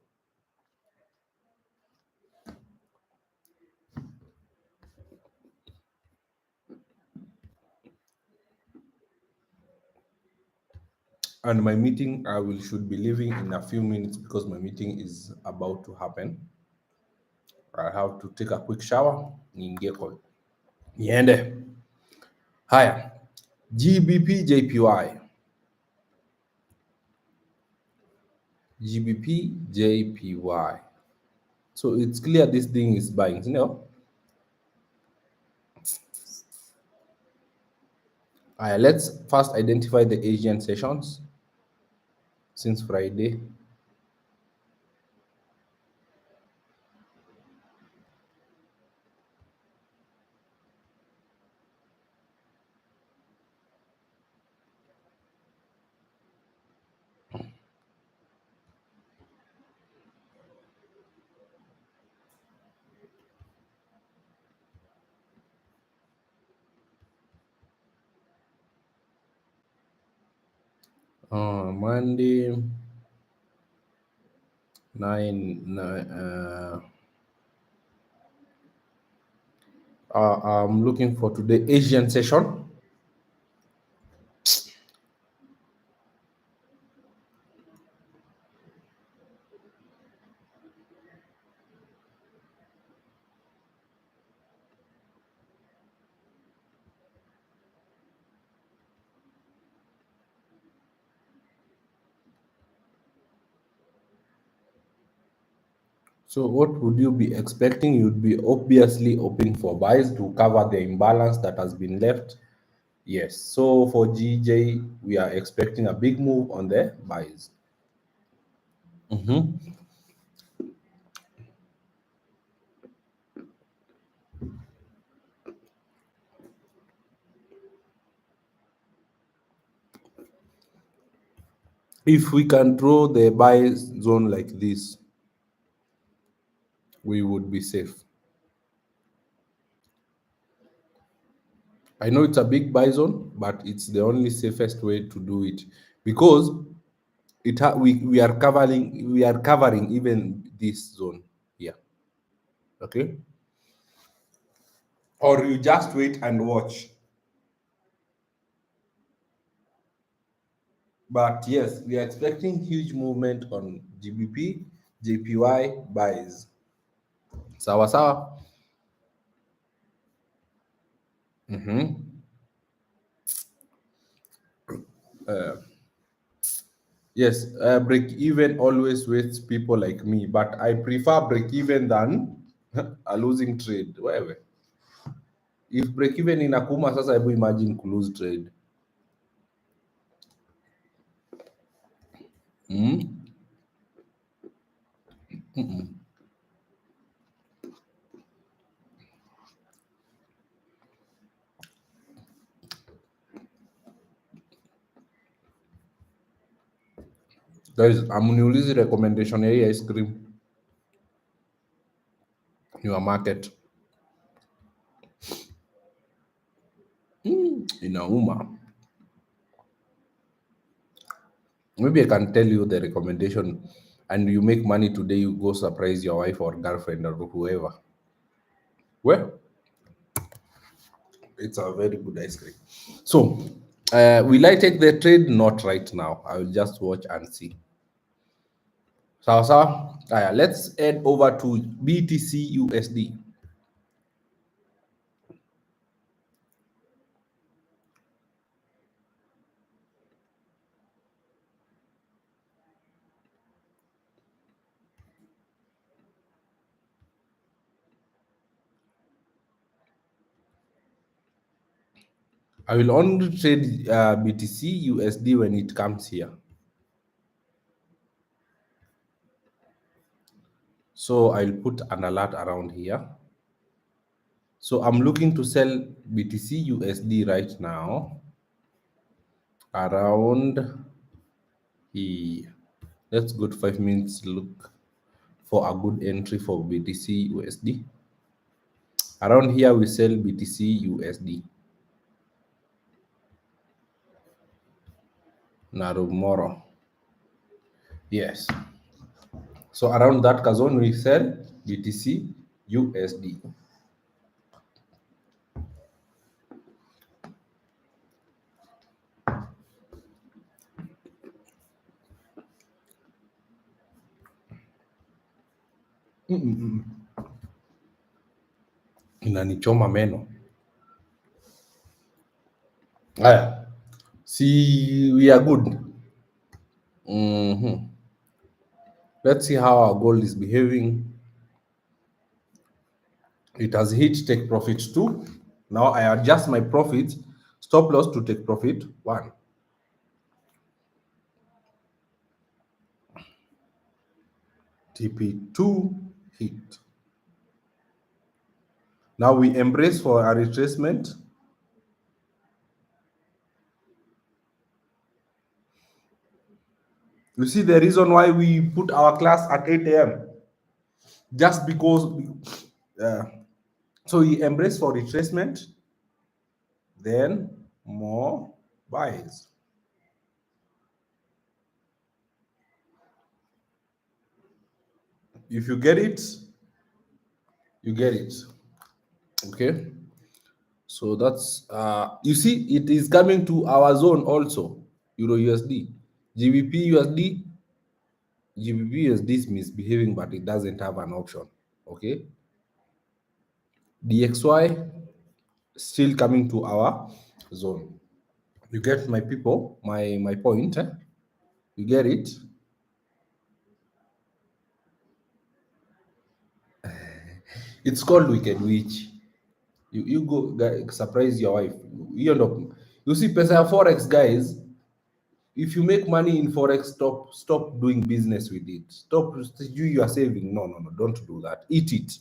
And my meeting, I will should be leaving in a few minutes because my meeting is about to happen. I have to take a quick shower. Niingie call. Niende. Haya. GBP JPY. GBP JPY. So it's clear this thing is buying. Let's first identify the Asian sessions since Friday. Monday, 9. I'm looking for today Asian session. So what would you be expecting? You'd be obviously hoping for buys to cover the imbalance that has been left. Yes. So for GJ, we are expecting a big move on the buys. Mhm. If we can draw the buy zone like this, we would be safe. I know it's a big buy zone, but it's the only safest way to do it because we are covering even this zone here. Okay, or you just wait and watch. But yes, we are expecting huge movement on GBP, JPY buys. Sawa sawa. Mm-hmm. Yes, break even always waits people like me, but I prefer break even than a losing trade. Whatever. If break even inakuma sasa, hebu imagine ku lose trade. Mm? Guys, amniulizi recommendation ya hii ice cream your market. Inauma. Maybe I can tell you the recommendation and you make money today, you go surprise your wife or girlfriend or whoever. Well, It's a very good ice cream. So, will I take the trade? Not right now. I will just watch and see. Sawa sawa. Let's head over to BTC USD. I will only trade BTC USD when it comes here. So I'll put an alert around here. So I'm looking to sell BTC USD right now around here. Let's go to 5 minutes. Look for a good entry for BTC USD. Around here we sell BTC USD. Narumoro. Yes. So around that zone we sell BTC USD. Inanichoma meno. Haya. See, we are good. Mhm. Let's see how our gold is behaving. It has hit take profit 2. Now I adjust my profit, stop loss to take profit 1. TP2 hit. Now we embrace for a retracement. You see the reason why we put our class at 8 a.m. Just because uh, so we embrace for retracement, then more buys. If you get it, you get it. Okay. So that's you see it is coming to our zone also. Euro USD. GBP USD. GBP USD is misbehaving, but it doesn't have an option. Okay. DXY still coming to our zone. You get my people, my point. You get it? It's called Wicked Witch. You go surprise your wife. You end up you see pesa ya forex guys. If you make money in forex, stop doing business with it. Stop you are saving. No, don't do that. Eat it.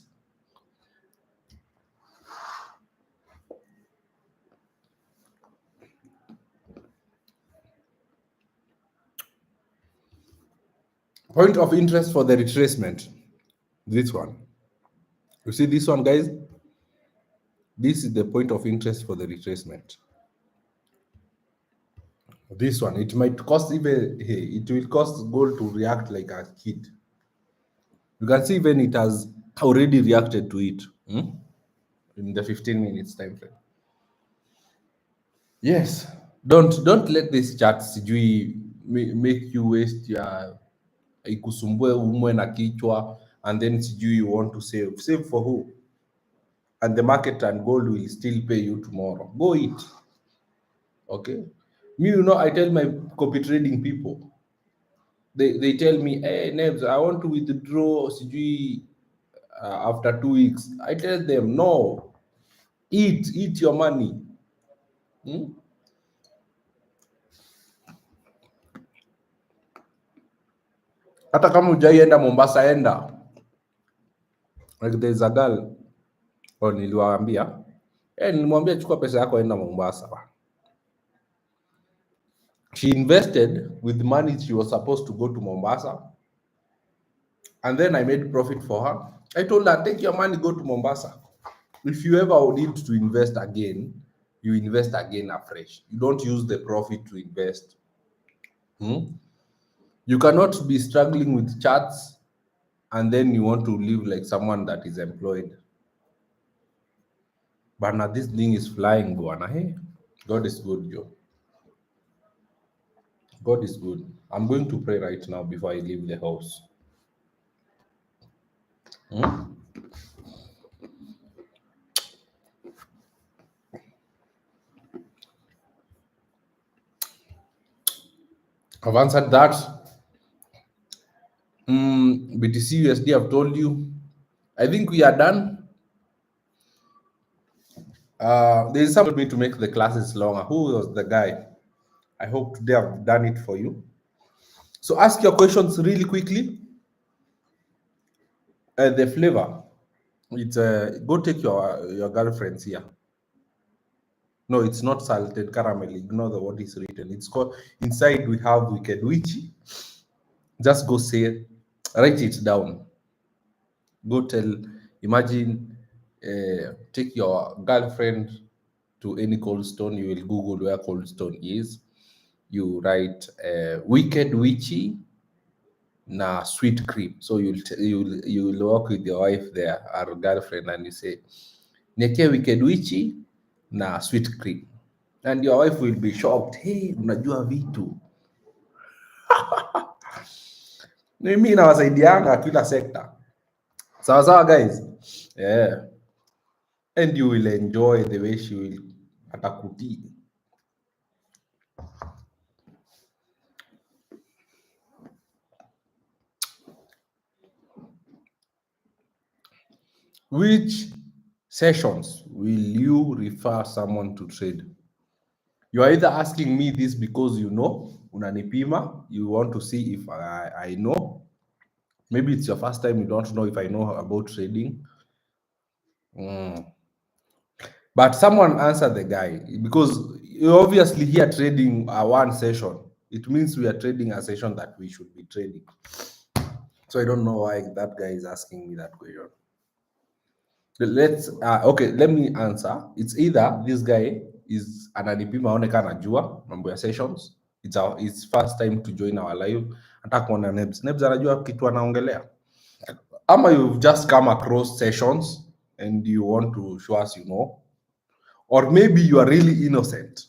Point of interest for the retracement. This one. You see this one, guys? This is the point of interest for the retracement. This one, it might cost even hey, it will cost gold to react like a kid. You can see even it has already reacted to it in the 15 minutes time frame. Yes, don't let this chat sijui make you waste your ikusumbue umwe na kichwa and then sijui you want to save. Save for who? And the market and gold will still pay you tomorrow. Go eat. Okay. Me, I tell my copy trading people, they tell me, hey, Nebs, I want to withdraw CG after 2 weeks. I tell them, no, eat your money. Hmm? Hata kama hujaienda Mombasa, enda. Like there's a girl, niliwaambia, nilimwambia chukua pesa yako enda Mombasa. She invested with money she was supposed to go to Mombasa. And then I made profit for her. I told her, take your money, go to Mombasa. If you ever need to invest again, you invest again afresh. You don't use the profit to invest. You cannot be struggling with charts and then you want to live like someone that is employed. But now this thing is flying, Bwana. Hey, God is good, Joe. God is good. I'm going to pray right now before I leave the house. Hmm? I've answered that. BTC USD, I've told you. I think we are done. There's someone told me to make the classes longer. Who was the guy? I hope today I've done it for you. So ask your questions really quickly. The flavor. It's go take your girlfriends here. No, it's not salted caramel. Ignore the what is written. It's called inside. We have wicked witchy. Just go say, write it down. Go tell. Imagine, take your girlfriend to any cold stone. You will Google where cold stone is. You write wicked witchy na sweet cream. So you'll walk with your wife there or girlfriend and you say nieke wicked witchy na sweet cream, and your wife will be shocked. Hey, unajua vitu mimi nawasaidianga kila sekta. Sawa sawa guys, yeah. And you will enjoy the way she will atakutii. Which sessions will you refer someone to trade? You are either asking me this because you know, unanipima, you want to see if I know. Maybe it's your first time, you don't know if I know about trading. But someone answer the guy because you obviously here trading one session. It means we are trading a session that we should be trading. So I don't know why that guy is asking me that question. Okay, let me answer. It's either this guy is ananipima aone kama anajua mambo ya sessions. It's first time to join our live. Hata kuona Nebs anajua kitu anaongelea. Ama you've just come across sessions and you want to show us you know. Or maybe you are really innocent.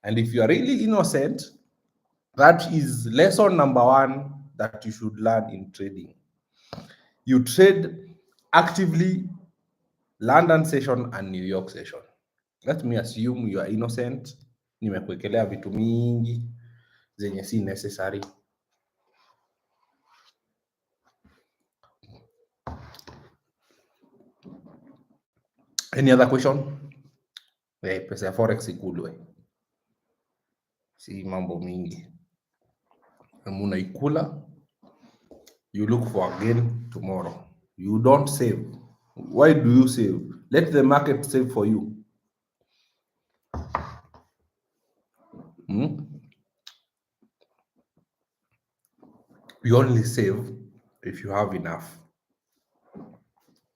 And if you are really innocent, that is lesson number one that you should learn in trading. You trade actively London session and New York session. Let me assume you are innocent. Nimekuwekelea vitu mingi zenye si necessary. Any other question? Pesa ya forex ikulwe, si mambo mingi. Munaikula, you look for again tomorrow. You don't save. Why do you save? Let the market save for you. You only save if you have enough.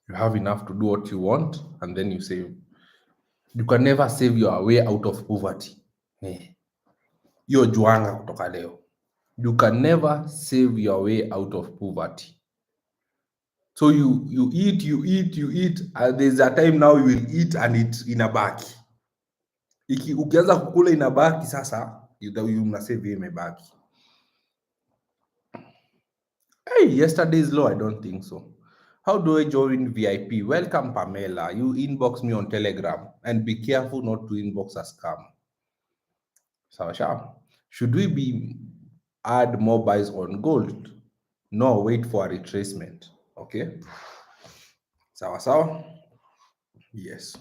You have enough to do what you want, and then you save. You can never save your way out of poverty. Hiyo juanga kutoka leo. You can never save your way out of poverty. So you eat, and there's a time now you will eat and it inabaki. Ukianza kukula inabaki sasa, you mna save imebaki. Hey, yesterday's low, I don't think so. How do I join VIP? Welcome, Pamela. You inbox me on Telegram and be careful not to inbox a scam. Sawa. Should we be add more buys on gold? No, wait for a retracement. Okay. Sawa. Yes.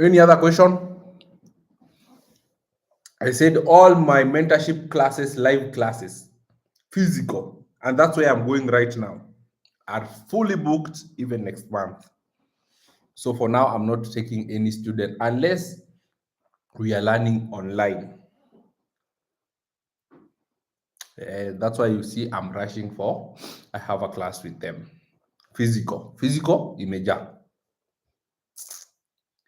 Any other question? I said all my mentorship classes, live classes, physical, and that's where I'm going right now, are fully booked even next month. So for now, I'm not taking any student unless we are learning online. That's why you see I'm rushing for. I have a class with them. Physical, imeja.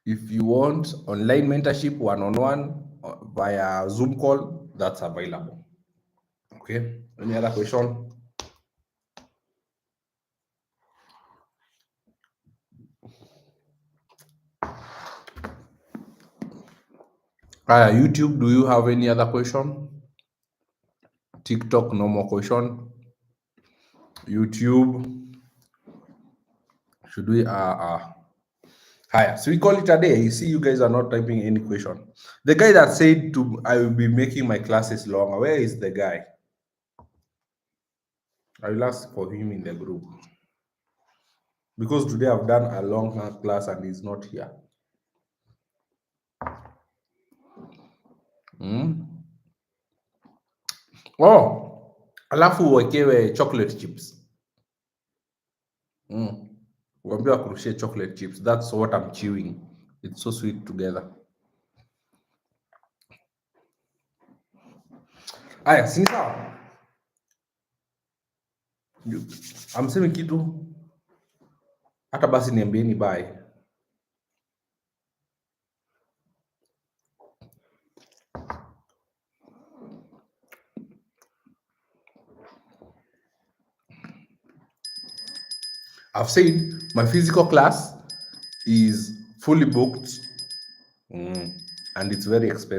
If you want online mentorship one-on-one via Zoom call, that's available. Okay. Any other question? YouTube, do you have any other question? TikTok, no more question. YouTube, should we higher? So we call it a day. You see, you guys are not typing any question. The guy that said to I will be making my classes longer. Where is the guy? I will ask for him in the group because today I've done a long class and he's not here. Oh, alafu uwekewe chocolate chips. Uambiwa kurushie chocolate chips. That's what I'm chewing. It's so sweet together. Aya, si sawa? Amsemi kitu hata basi niambieni bye. I've said my physical class is fully booked and it's very expensive.